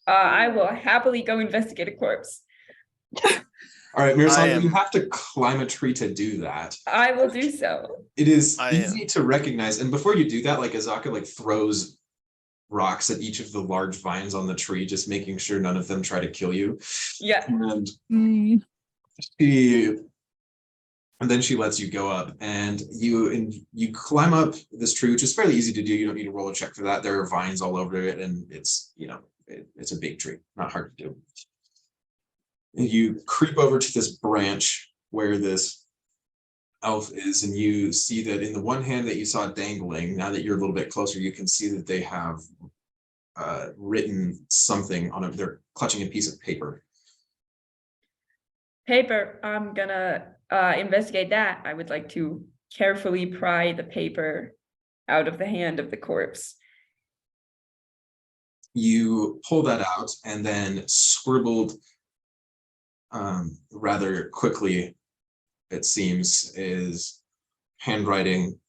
I will happily go investigate a corpse. All right, Mirasandra, you am- have to climb a tree to do that. I will do so. It is I easy am. to recognize, and before you do that, like Azaka like throws rocks at each of the large vines on the tree, just making sure none of them try to kill you. Yeah. And Mm, then she lets you go up, and you climb up this tree, which is fairly easy to do. You don't need to roll a check for that. There are vines all over it, and it's it's a big tree, not hard to do. You creep over to this branch where this elf is, and you see that in the one hand that you saw dangling, now that you're a little bit closer, you can see that they have written something on it. They're clutching a piece of paper. Paper, I'm gonna investigate that. I would like to carefully pry the paper out of the hand of the corpse. You pull that out, and then scribbled rather quickly, it seems, is handwriting.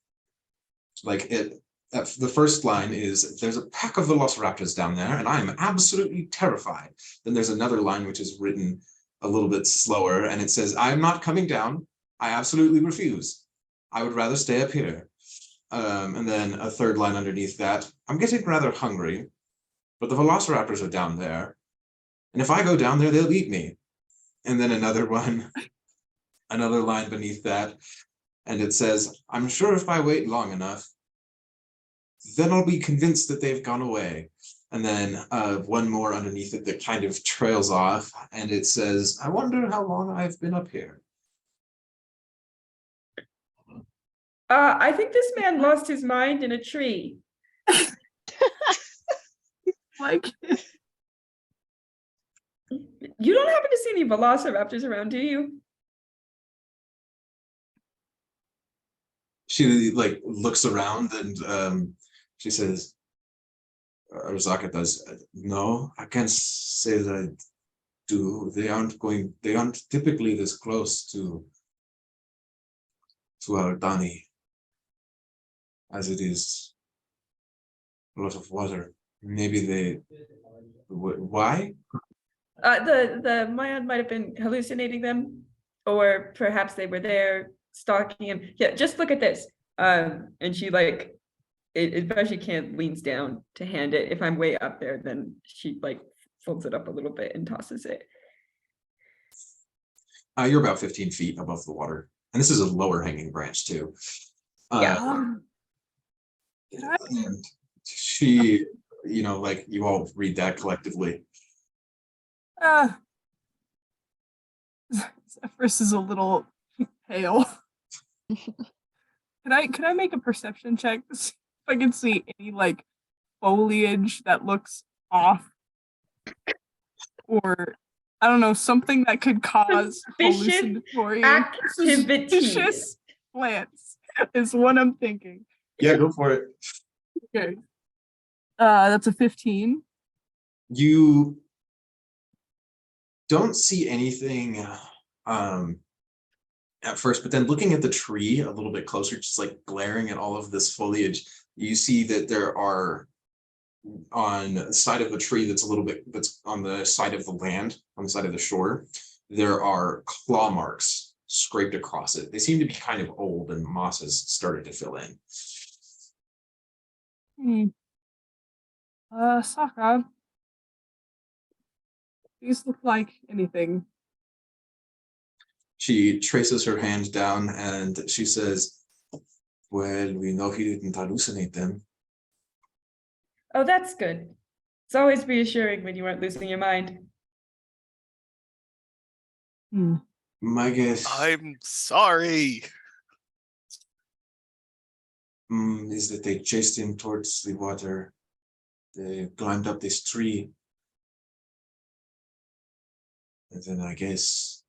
Like the first line is, "There's a pack of velociraptors down there, and I am absolutely terrified." Then there's another line which is written a little bit slower, and it says, "I am not coming down. I absolutely refuse. I would rather stay up here." And then a third line underneath that, "I'm getting rather hungry, but the velociraptors are down there, and if I go down there, they'll eat me." And then another line beneath that, and it says, "I'm sure if I wait long enough, then I'll be convinced that they've gone away." And then one more underneath it that kind of trails off, and it says, "I wonder how long I've been up here." I think this man lost his mind in a tree. like, You don't happen to see any velociraptors around, do you? She like looks around, and she says, Arzaka does, "No, I can't say that I do. They aren't typically this close to our Dani, as it is a lot of water. Maybe they, why?" The Mayan might have been hallucinating them, or perhaps they were there stalking him. Yeah, just look at this. And she like, especially can't leans down to hand it. If I'm way up there, then she like folds it up a little bit and tosses it. You're about 15 feet above the water, and this is a lower hanging branch too. Yeah. can I, And she, like you all read that collectively. Zephyrus is a little pale. Can I make a perception check to see if I can see any like foliage that looks off, or I don't know, something that could cause Suspicious hallucinatory activity. suspicious plants is what I'm thinking. Yeah, go for it. Okay. That's a 15. You don't see anything at first, but then looking at the tree a little bit closer, just like glaring at all of this foliage, you see that there are, on the side of the tree that's on the side of the land, on the side of the shore, there are claw marks scraped across it. They seem to be kind of old, and moss has started to fill in. Saka, these look like anything. She traces her hand down, and she says, "Well, we know he didn't hallucinate them." Oh, that's good. It's always reassuring when you aren't losing your mind. My guess I'm sorry. is that they chased him towards the water. They climbed up this tree, and then I guess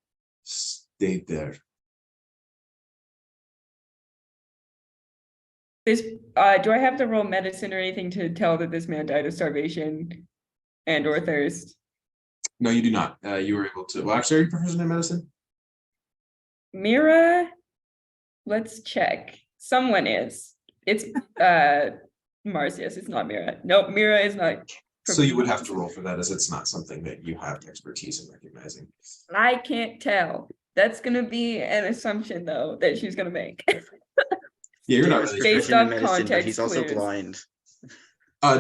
stayed there. This do I have to roll medicine or anything to tell that this man died of starvation and or thirst? No, you do not. You were able to. Well, actually, are you proficient in medicine? Mira, let's check. Someone is. It's Mars, yes, it's not Mira. Nope, Mira is not. So you would have to roll for that, as it's not something that you have expertise in recognizing. I can't tell. That's gonna be an assumption though that she's gonna make. Yeah, you're not David's really Based sure. proficient in off medicine, but context he's also clues. blind.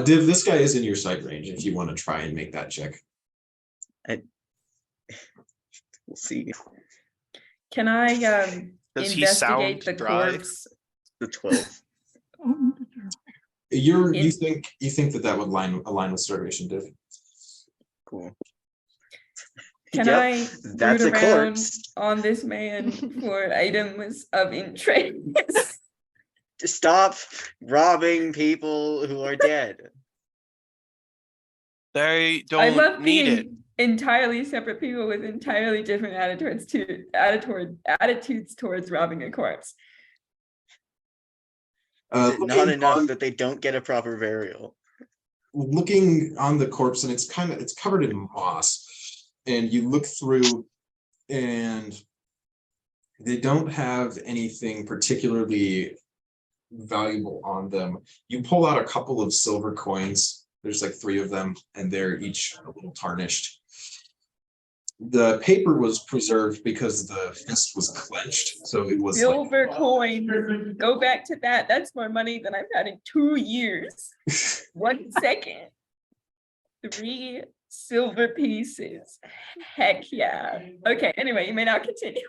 Div, this guy is in your sight range if you want to try and make that check. We'll see. Can I Does he investigate sound the dry? corpse? The 12. You think that would align with starvation, Div. Cool. Can Yep, I that's root a around corpse. on this man for items of interest? Stop robbing people who are dead. They I don't love need being it. entirely separate people with entirely different attitudes towards robbing a corpse. Is it not Looking enough on- that they don't get a proper burial? Looking on the corpse, and it's covered in moss, and you look through, and they don't have anything particularly valuable on them. You pull out a couple of silver coins. There's like 3 of them, and they're each a little tarnished. The paper was preserved because the fist was clenched, so it was like, Silver coin. Go back to that. That's more money than I've had in 2 years. 1 second. 3 silver pieces. Heck yeah. Okay, anyway, you may now continue.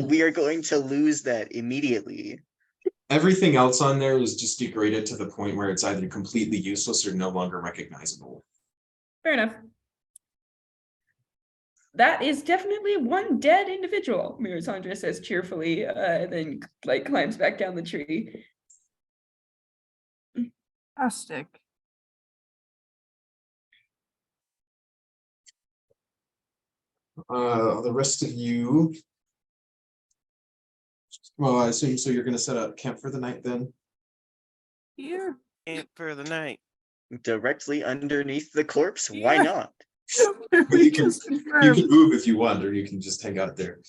We are going to lose that immediately. everything else on there is just degraded to the point where it's either completely useless or no longer recognizable. Fair enough. That is definitely one dead individual, Mirisandra says cheerfully, then like climbs back down the tree. Fantastic. The rest of you, well, I assume so you're going to set up camp for the night then? Here. Camp for the night. Directly underneath the corpse? Why Yeah. not? You can, Just you confirm. can move if you want, or you can just hang out there.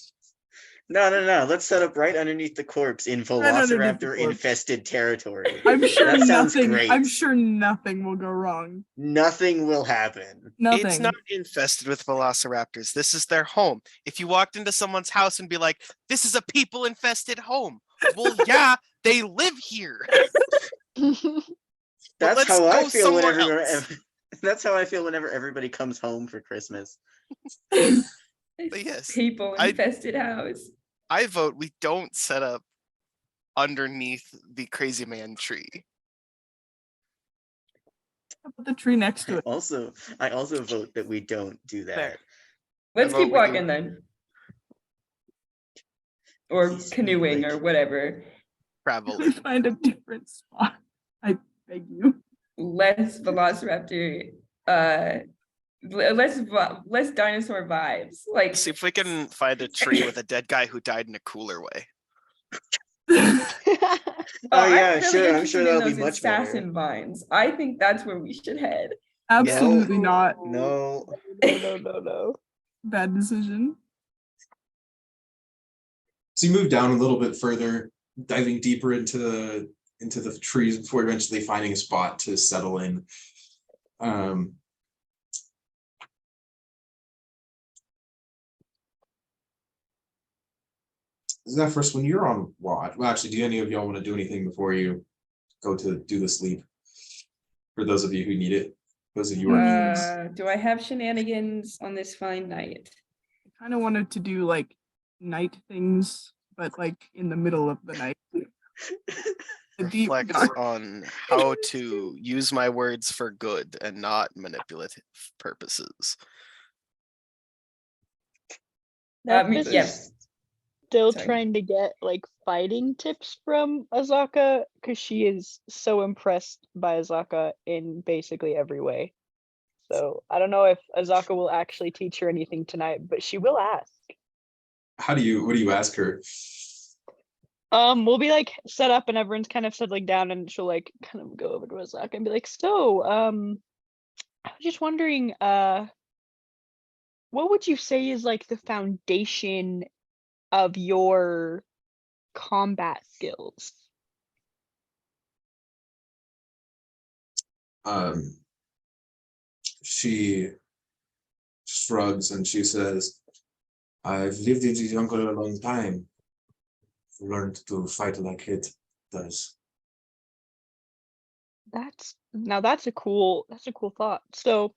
No. Let's set up right underneath the corpse in Right underneath the Velociraptor corpse. infested territory. I'm sure That sounds nothing. great. I'm sure nothing will go wrong. Nothing will happen. Nothing. It's not infested with velociraptors. This is their home. If you walked into someone's house and be like, this is a people infested home. Well, yeah, they live here. That's let's how I go feel somewhere whenever. else. That's how I feel whenever everybody comes home for Christmas. But yes, People infested house. I vote we don't set up underneath the crazy man tree. Put the tree next to it. I also vote that we don't do that. There. Let's vote keep we do. walking then. Or These canoeing like- or whatever. Traveling. Find a different spot. I beg you. Less velociraptor, less dinosaur vibes. Like See if we can find a tree with a dead guy who died in a cooler way. Oh yeah, I'm really sure. I'm interested sure in that'll be those much better. assassin vines. I think that's where we should head. Absolutely not. No. No. Bad decision. So you move down a little bit further, diving deeper into the trees before eventually finding a spot to settle in. Zephyrus, when you're on watch, well, actually, do any of y'all want to do anything before you go to do the sleep? For those of you who need it, those of you who are Do I have shenanigans on this fine night? I kind of wanted to do like night things, but like in the middle of the night. The deep Reflect dark. on how to use my words for good and not manipulative purposes. Nephis yeah. is still Sorry. trying to get like fighting tips from Azaka because she is so impressed by Azaka in basically every way. So I don't know if Azaka will actually teach her anything tonight, but she will ask. what do you ask her? We'll be like set up and everyone's kind of settling down and she'll like kind of go over to Azaka and be like, so, I was just wondering, what would you say is like the foundation of your combat skills? she shrugs and she says, I've lived in the jungle a long time. Learned to fight like it does. That's a cool thought. So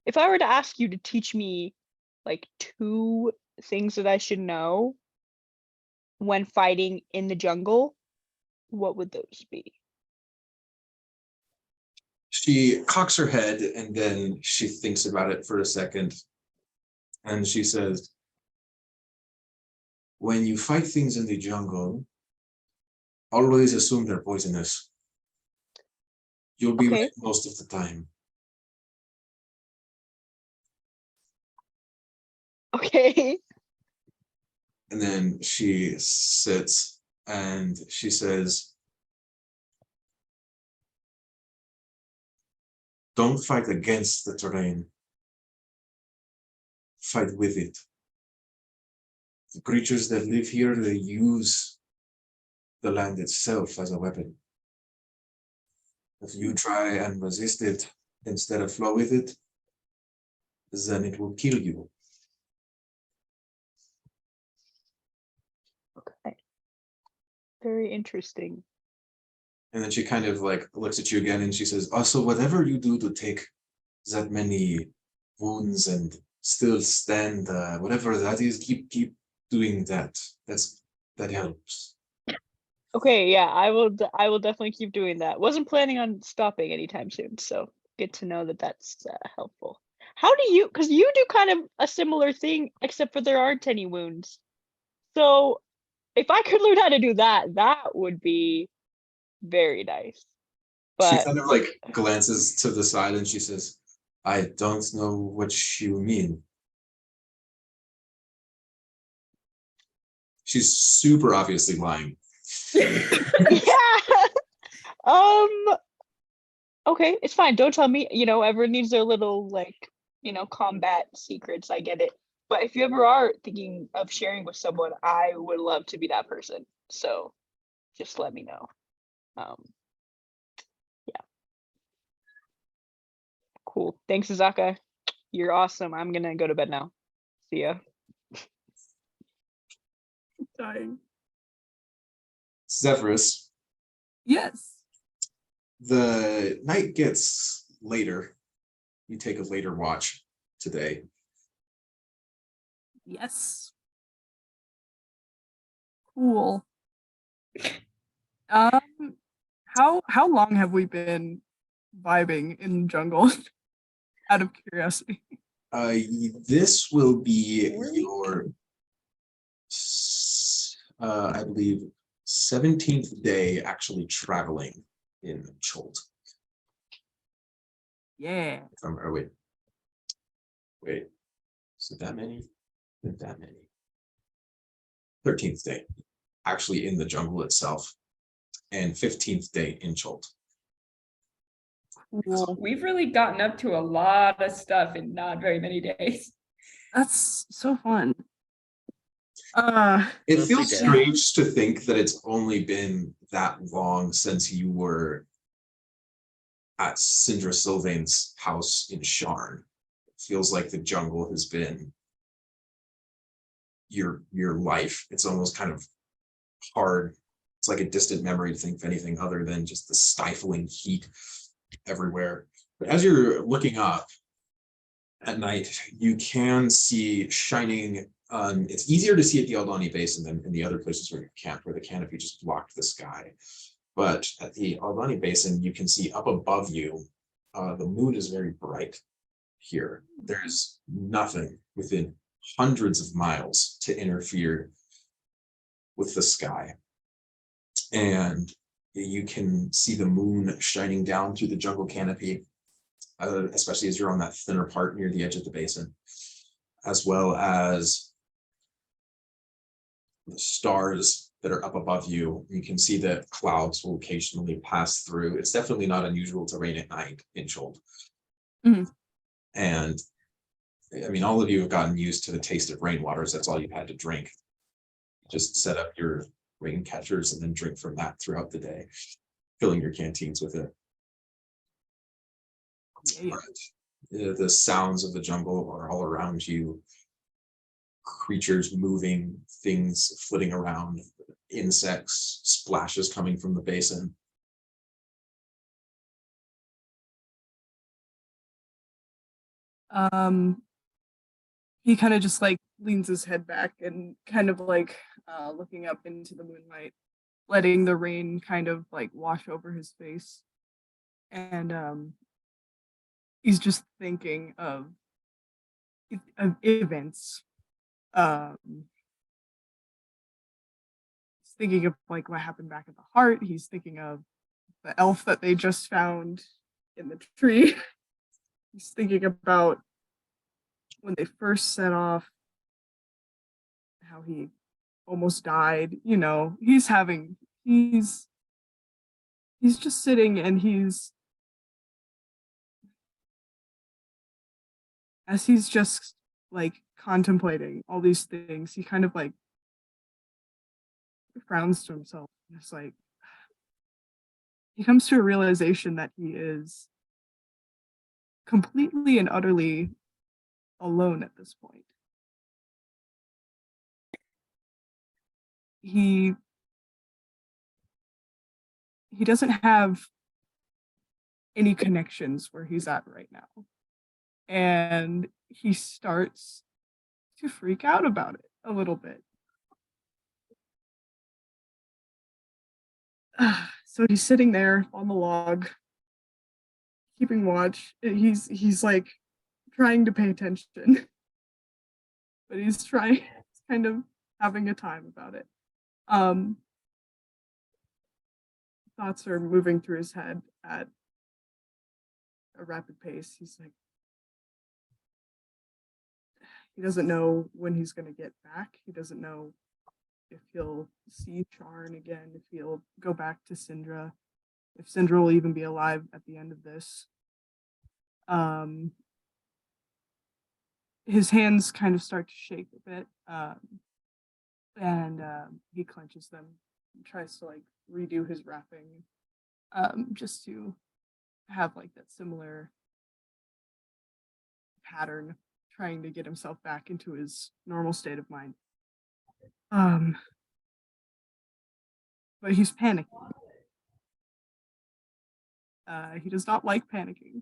if I were to ask you to teach me like 2 things that I should know when fighting in the jungle, what would those be? She cocks her head and then she thinks about it for a second. And she says, when you fight things in the jungle, always assume they're poisonous. You'll be Okay. right most of the time. Okay. And then she sits and she says, don't fight against the terrain. Fight with it. The creatures that live here, they use the land itself as a weapon. If you try and resist it instead of flow with it, then it will kill you. Okay. Very interesting. And then she kind of like looks at you again and she says, also, whatever you do to take that many wounds and still stand, whatever that is, keep doing that. That helps. Okay, yeah, I will definitely keep doing that. Wasn't planning on stopping anytime soon, so good to know that that's helpful. How do you, because you do kind of a similar thing, except for there aren't any wounds. So if I could learn how to do that, that would be very nice. She But kind of like glances to the side and she says, I don't know what you mean. She's super obviously lying. yeah. Okay, it's fine. Don't tell me. You know, everyone needs their little like, combat secrets. I get it. But if you ever are thinking of sharing with someone, I would love to be that person. So just let me know. Yeah. Cool. Thanks, Azaka. You're awesome. I'm gonna go to bed now. See ya. Dying. Zephyrus, Yes. the night gets later. You take a later watch today. Yes. Cool. How long have we been vibing in the jungle? Out of curiosity. This will be 4 weeks? your, I believe, 17th day actually traveling in Chult. Yeah. Or wait, is it that many? Not that many. 13th day actually in the jungle itself, and 15th day in Chult. Cool. We've really gotten up to a lot of stuff in not very many days. That's so fun. It Mostly feels dead. strange to think that it's only been that long since you were at Sindra Sylvain's house in Sharn. It feels like the jungle has been your life. It's almost kind of hard. It's like a distant memory to think of anything other than just the stifling heat everywhere. But as you're looking up at night, you can see shining. It's easier to see at the Aldani Basin than in the other places where you camped, where the canopy just blocked the sky. But at the Aldani Basin, you can see up above you, the moon is very bright here. There's nothing within hundreds of miles to interfere with the sky. And you can see the moon shining down through the jungle canopy, especially as you're on that thinner part near the edge of the basin, as well as the stars that are up above you. You can see that clouds will occasionally pass through. It's definitely not unusual to rain at night in Chult. Mhm. And I mean, all of you have gotten used to the taste of rainwaters. That's all you've had to drink. Just set up your rain catchers and then drink from that throughout the day, filling your canteens with it. Yeah. Right. The sounds of the jungle are all around you. Creatures moving, things flitting around, insects, splashes coming from the basin. He kind of just like leans his head back and kind of like looking up into the moonlight, letting the rain kind of like wash over his face. And he's just thinking of events. He's thinking of like what happened back at the heart. He's thinking of the elf that they just found in the tree. He's thinking about when they first set off, how he almost died. You know, he's just sitting and as he's just like contemplating all these things, he kind of like frowns to himself. It's like he comes to a realization that he is completely and utterly alone at this point. He doesn't have any connections where he's at right now. And he starts to freak out about it a little bit. So he's sitting there on the log, keeping watch. He's like trying to pay attention, but he's kind of having a time about it. Thoughts are moving through his head at a rapid pace. He's like, he doesn't know when he's going to get back. He doesn't know if he'll see Charn again, if he'll go back to Syndra, if Syndra will even be alive at the end of this. His hands kind of start to shake a bit, and he clenches them and tries to like redo his wrapping, just to have like that similar pattern, trying to get himself back into his normal state of mind. But he's panicking. He does not like panicking.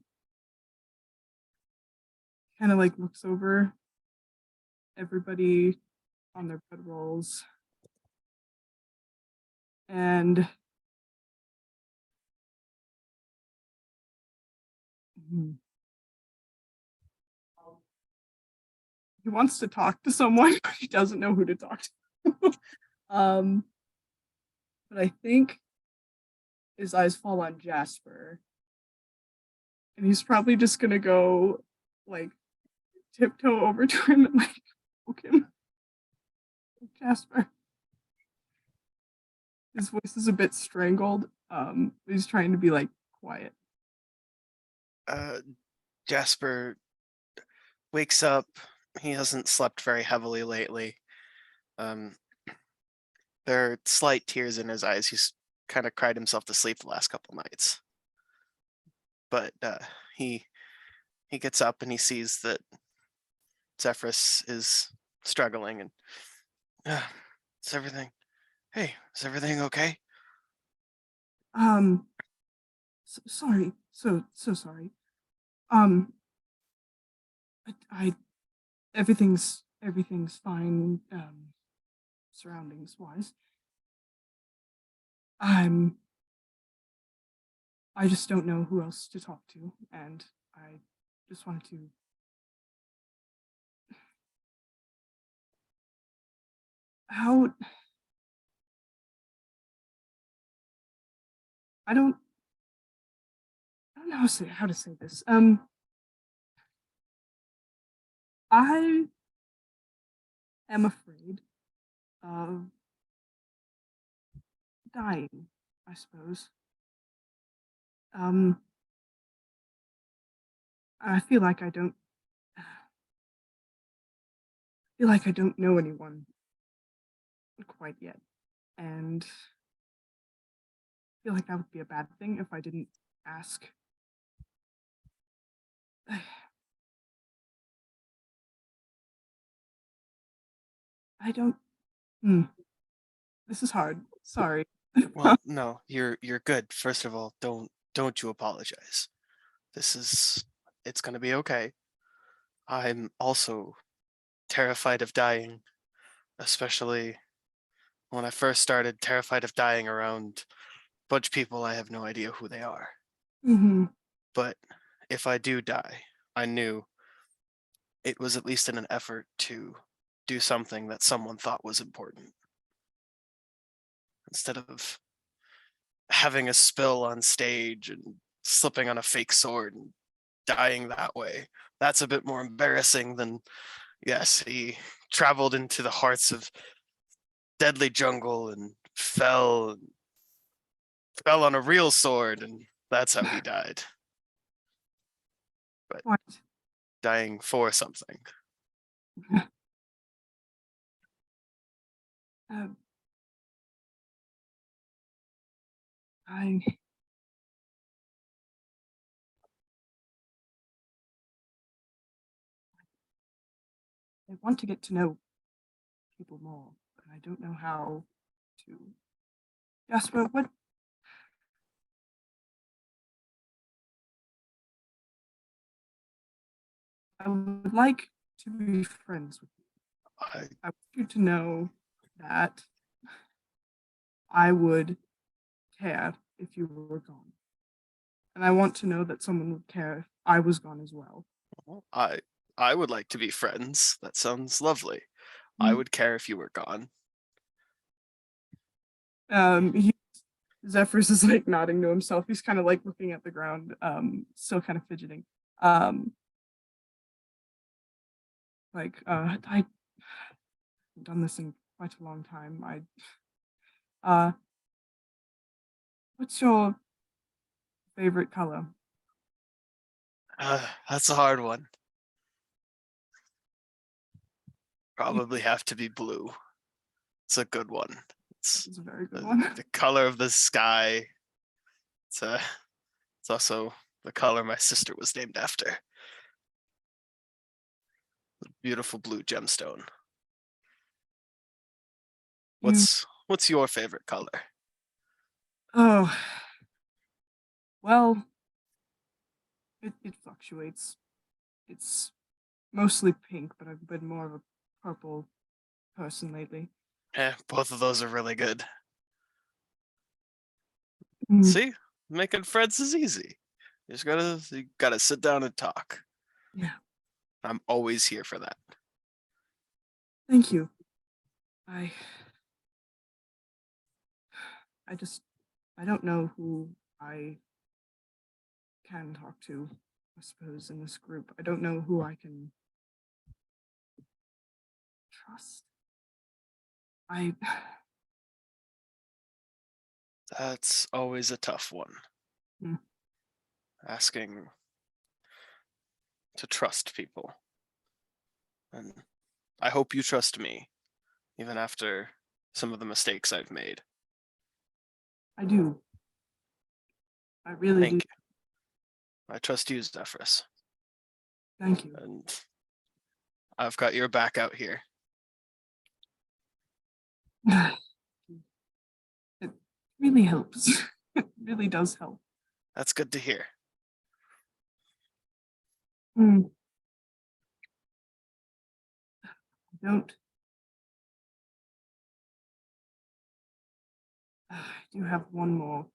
Kind of like looks over everybody on their bedrolls, and he wants to talk to someone, but he doesn't know who to talk to. But I think his eyes fall on Jasper, and he's probably just gonna go like tiptoe over to him and like poke him. Jasper. His voice is a bit strangled. He's trying to be like quiet. Jasper wakes up. He hasn't slept very heavily lately. There are slight tears in his eyes. He's kind of cried himself to sleep the last couple nights. But he gets up and he sees that Zephyrus is struggling, and is everything okay? Sorry. So sorry. I everything's fine, surroundings wise. I just don't know who else to talk to, and I just wanted to I don't know how to say this. I am afraid of dying, I suppose. I feel like I don't know anyone quite yet, and I feel like that would be a bad thing if I didn't ask. I don't. This is hard. Sorry. Well, no, you're good. First of all, don't you apologize. It's gonna be okay. I'm also terrified of dying, especially when I first started, terrified of dying around a bunch of people I have no idea who they are. Mm-hmm. But if I do die, I knew it was at least in an effort to do something that someone thought was important. Instead of having a spill on stage and slipping on a fake sword and dying that way. That's a bit more embarrassing than, yes, he traveled into the hearts of deadly jungle and fell on a real sword, and that's how he died. But What? dying for something. I want to get to know people more, but I don't know how to. Jasper, what? I would like to be friends with you. I want you to know that I would care if you were gone. And I want to know that someone would care if I was gone as well. I would like to be friends. That sounds lovely. I would care if you were gone. Zephyrus is like nodding to himself. He's kind of like looking at the ground, still kind of fidgeting. I haven't done this in quite a long time. What's your favorite color? That's a hard one. Probably have to be blue. It's a good one. It's a very good one. The color of the sky. It's also the color my sister was named after. The beautiful blue gemstone. What's your favorite color? Oh, well, it fluctuates. It's mostly pink, but I've been more of a purple person lately. Both of those are really good. Mm. See, making friends is easy. You gotta sit down and talk. Yeah. I'm always here for that. Thank you. I don't know who I can talk to, I suppose, in this group. I don't know who I can trust. That's always a tough one. Hmm. Asking to trust people. And I hope you trust me, even after some of the mistakes I've made. I do. I really Thank do. you. I trust you, Zephyrus. Thank you. And I've got your back out here. It really helps. It really does help. That's good to hear. I do have one more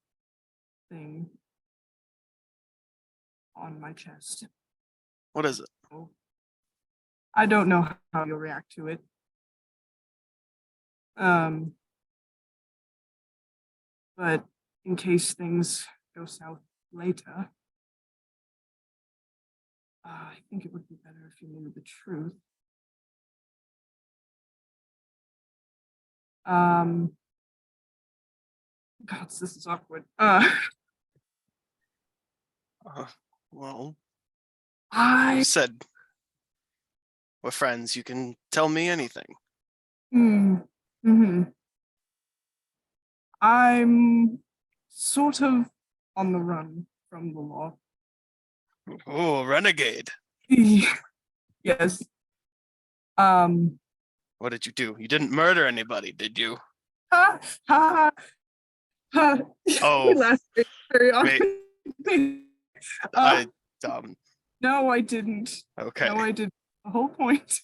thing on my chest. What is it? I don't know how you'll react to it. But in case things go south later, I think it would be better if you knew the truth. God, this is awkward. Well, I you said we're friends. You can tell me anything. I'm sort of on the run from the law. Oh, renegade. Yes. What did you do? You didn't murder anybody, did you? Ha ha ha. Oh, He laughed very wait. awkwardly. I No, I didn't. okay. No, I didn't. The whole point.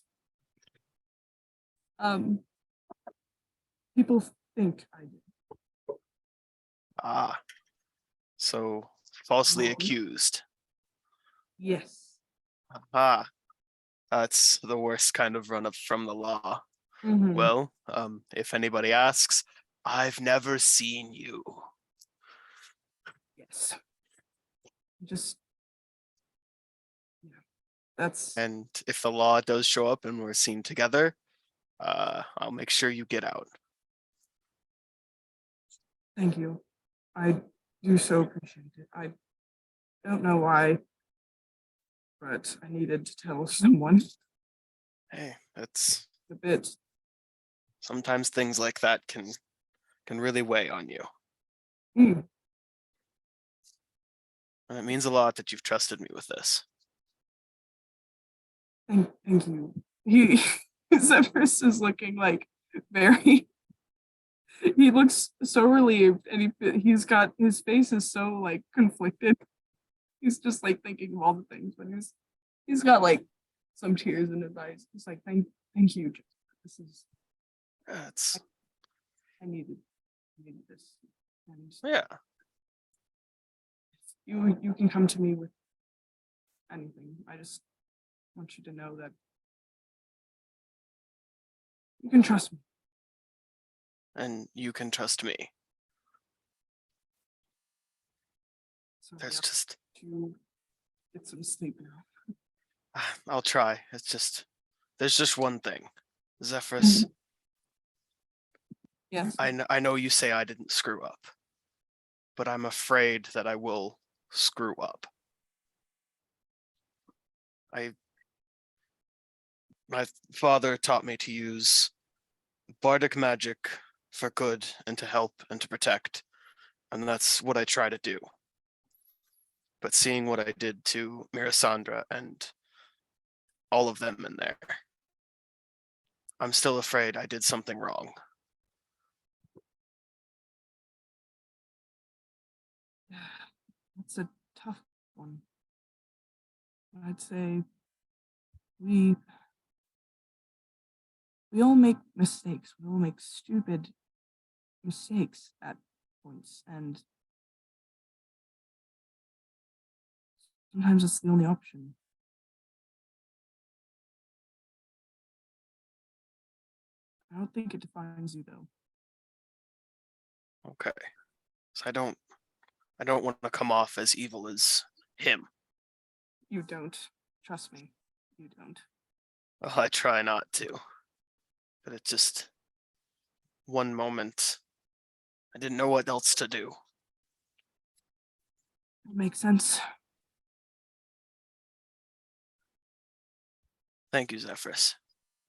People think I did. Ah, so falsely Wrong. accused. Yes. Ah, that's the worst kind of run up from the law. Mhm. Well, if anybody asks, I've never seen you. Yes. Just. Yeah. That's. And if the law does show up and we're seen together, I'll make sure you get out. Thank you. I do so appreciate it. I don't know why, but I needed to tell someone Hey, that's a bit. sometimes things like that can really weigh on you. Mm, And it means a lot that you've trusted me with this. thank you. He Zephyrus is looking like very. He looks so relieved, and he's got his face is so like conflicted. He's just like thinking of all the things, but he's got like some tears in his eyes. He's like, thank you. Jasper. This is It's I needed this. And yeah. you can come to me with anything. I just want you to know that you can trust me. And you can trust me. So There's yeah, just to get some sleep now. I'll try. It's just there's just one thing. Zephyrus, Yes. I know you say I didn't screw up, but I'm afraid that I will screw up. My father taught me to use bardic magic for good and to help and to protect, and that's what I try to do. But seeing what I did to Melisandre and all of them in there, I'm still afraid I did something wrong. That's a tough one. I'd say we all make mistakes. We all make stupid mistakes at points, and sometimes it's the only option. I don't think it defines you though. Okay. So I don't want to come off as evil as him. You don't. Trust me. You don't. Well, I try not to. But it's just one moment. I didn't know what else to do. It makes sense. Thank you, Zephyrus.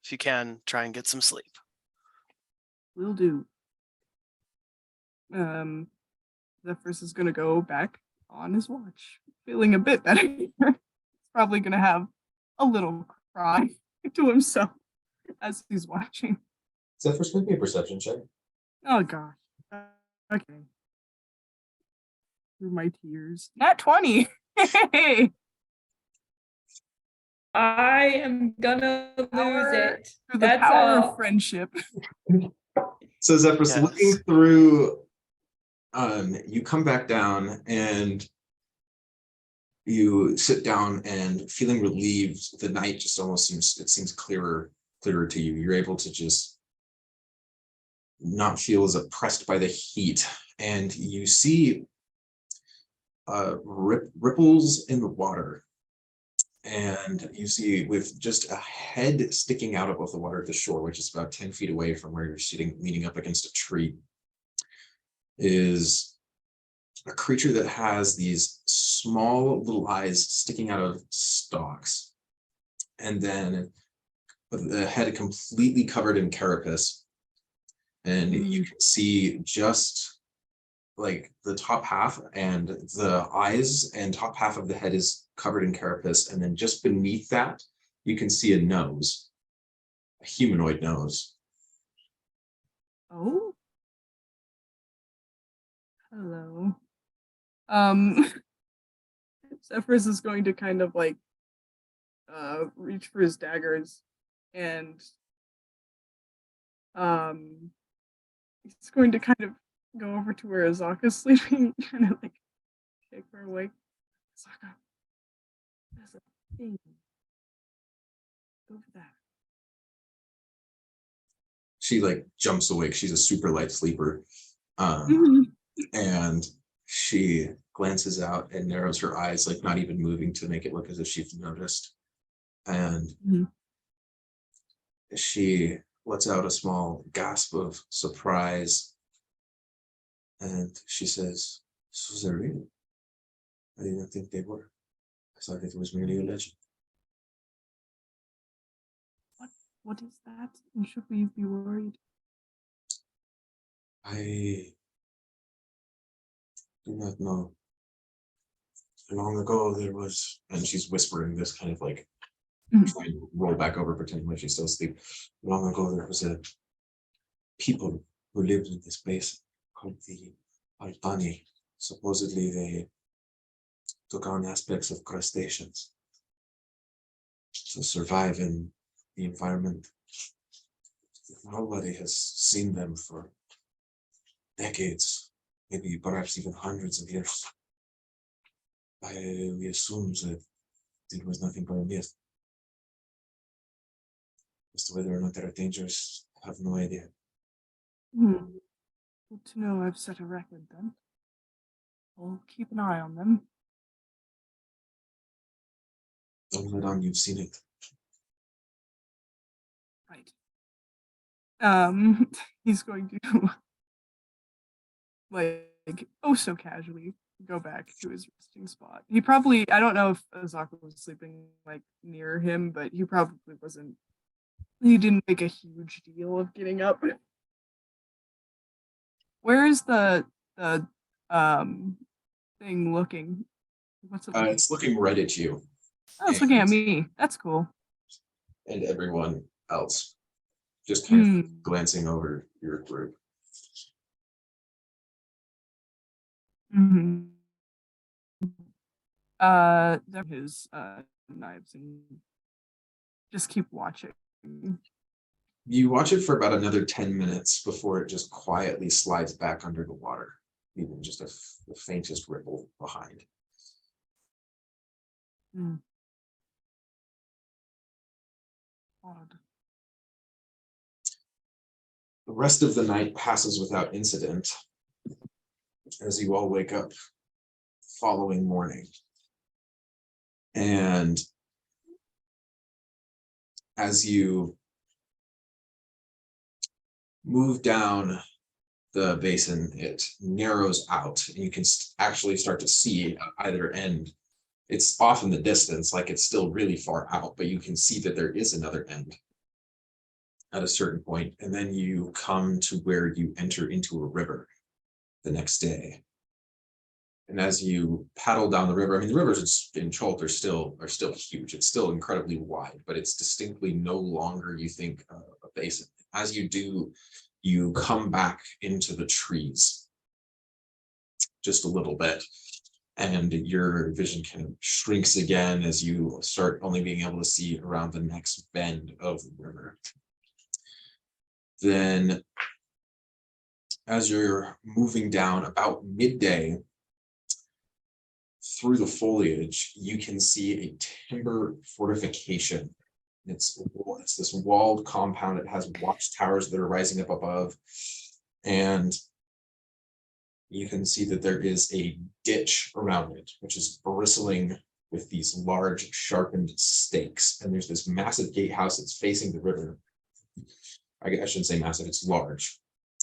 If you can, try and get some sleep. Will do. Zephyrus is gonna go back on his watch, feeling a bit better. He's probably gonna have a little cry to himself as he's watching. Zephyrus, make me a perception check. Oh gosh. Okay. Through my tears. Nat 20. Hey. I am gonna lose it. Through the That's power all. of friendship. So Zephyrus, Yes. looking through, you come back down and you sit down and feeling relieved. The night just almost seems clearer to you. You're able to just not feel as oppressed by the heat, and you see ripples in the water, and you see with just a head sticking out above the water at the shore, which is about 10 feet away from where you're sitting, leaning up against a tree, is a creature that has these small little eyes sticking out of stalks, and then the head completely covered in carapace. And you can see just like the top half, and the eyes and top half of the head is covered in carapace. And then just beneath that, you can see a nose. a humanoid nose. Oh. Hello. Um, Zephyrus is going to kind of like reach for his daggers and he's going to kind of go over to where Azaka's sleeping, kind of like shake her awake. Azaka, there's a thing over there. She like jumps awake. She's a super light sleeper. And she glances out and narrows her eyes, like not even moving to make it look as if she's noticed. And she lets out a small gasp of surprise. And she says, "So they're real? I didn't think they were. I thought it was merely a legend." What is that? And should we be worried? I do not know. Long ago there was, and she's whispering this kind of like trying to roll back over, pretending like she's still asleep. Long ago there was a people who lived in this place called the Altani. Supposedly they took on aspects of crustaceans to survive in the environment. Nobody has seen them for decades, maybe perhaps even hundreds of years. We assume that it was nothing but a myth. As to whether or not they're dangerous, I have no idea. Good to know I've set a record then. I'll keep an eye on them. Don't let on you've seen it. Right. He's going to like oh so casually go back to his resting spot. He probably, I don't know if Azaka was sleeping like near him, but he probably wasn't, he didn't make a huge deal of getting up. Where is the thing looking? What's it looking? It's looking right at you. Oh, it's looking at me. That's cool. And everyone else. Just kind of glancing over your group. His knives and just keep watching. You watch it for about another 10 minutes before it just quietly slides back under the water, even just the faintest ripple behind. Odd. The rest of the night passes without incident as you all wake up the following morning. And as you move down the basin, it narrows out and you can actually start to see at either end. It's off in the distance, like it's still really far out, but you can see that there is another end at a certain point. And then you come to where you enter into a river the next day. And as you paddle down the river, I mean, the rivers in Chult are still huge. It's still incredibly wide, but it's distinctly no longer, you think, a basin. As you do, you come back into the trees just a little bit, and your vision kind of shrinks again as you start only being able to see around the next bend of the river. Then, as you're moving down about midday, through the foliage, you can see a timber fortification. It's this walled compound. It has watchtowers that are rising up above. And you can see that there is a ditch around it, which is bristling with these large sharpened stakes. And there's this massive gatehouse that's facing the river. I shouldn't say massive, it's large.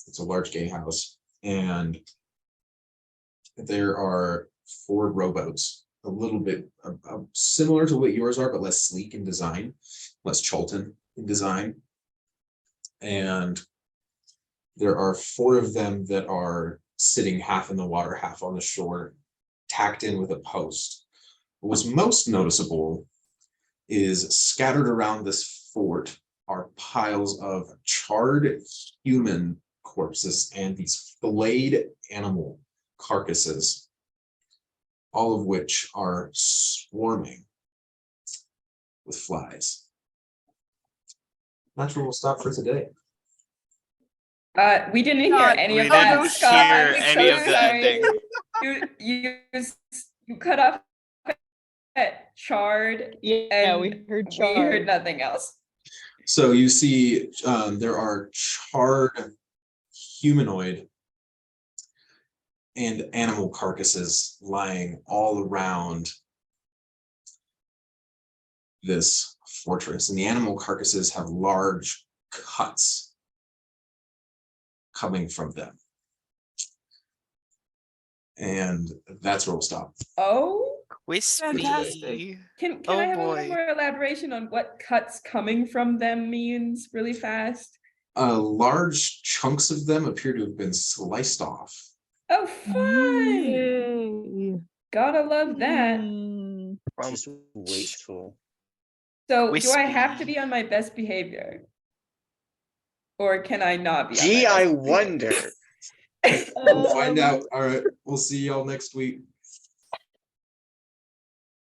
It's a large gatehouse. And there are 4 rowboats, a little bit similar to what yours are, but less sleek in design, less Chultan in design. And there are 4 of them that are sitting half in the water, half on the shore, tacked in with a post. What's most noticeable is scattered around this fort are piles of charred human corpses and these filleted animal carcasses, all of which are swarming with flies. That's where we'll stop for today. We didn't hear God, any we of that. didn't Scott. hear I'm any so of the sorry. ending. You cut off at charred. Yeah, and we heard We heard charred. nothing else. So you see there are charred humanoid and animal carcasses lying all around this fortress, and the animal carcasses have large cuts coming from them. And that's where we'll stop. Oh, Wispy. can Oh, I have a boy. little more elaboration on what cuts coming from them means really fast? Large chunks of them appear to have been sliced off. Oh, fun! Yay. Gotta love that. Mm. From Just wasteful. So do I have to Wispy. be on my best behavior? Or can I not be on Gee, my I best wonder. We'll find Um, out. All right, we'll see y'all next week.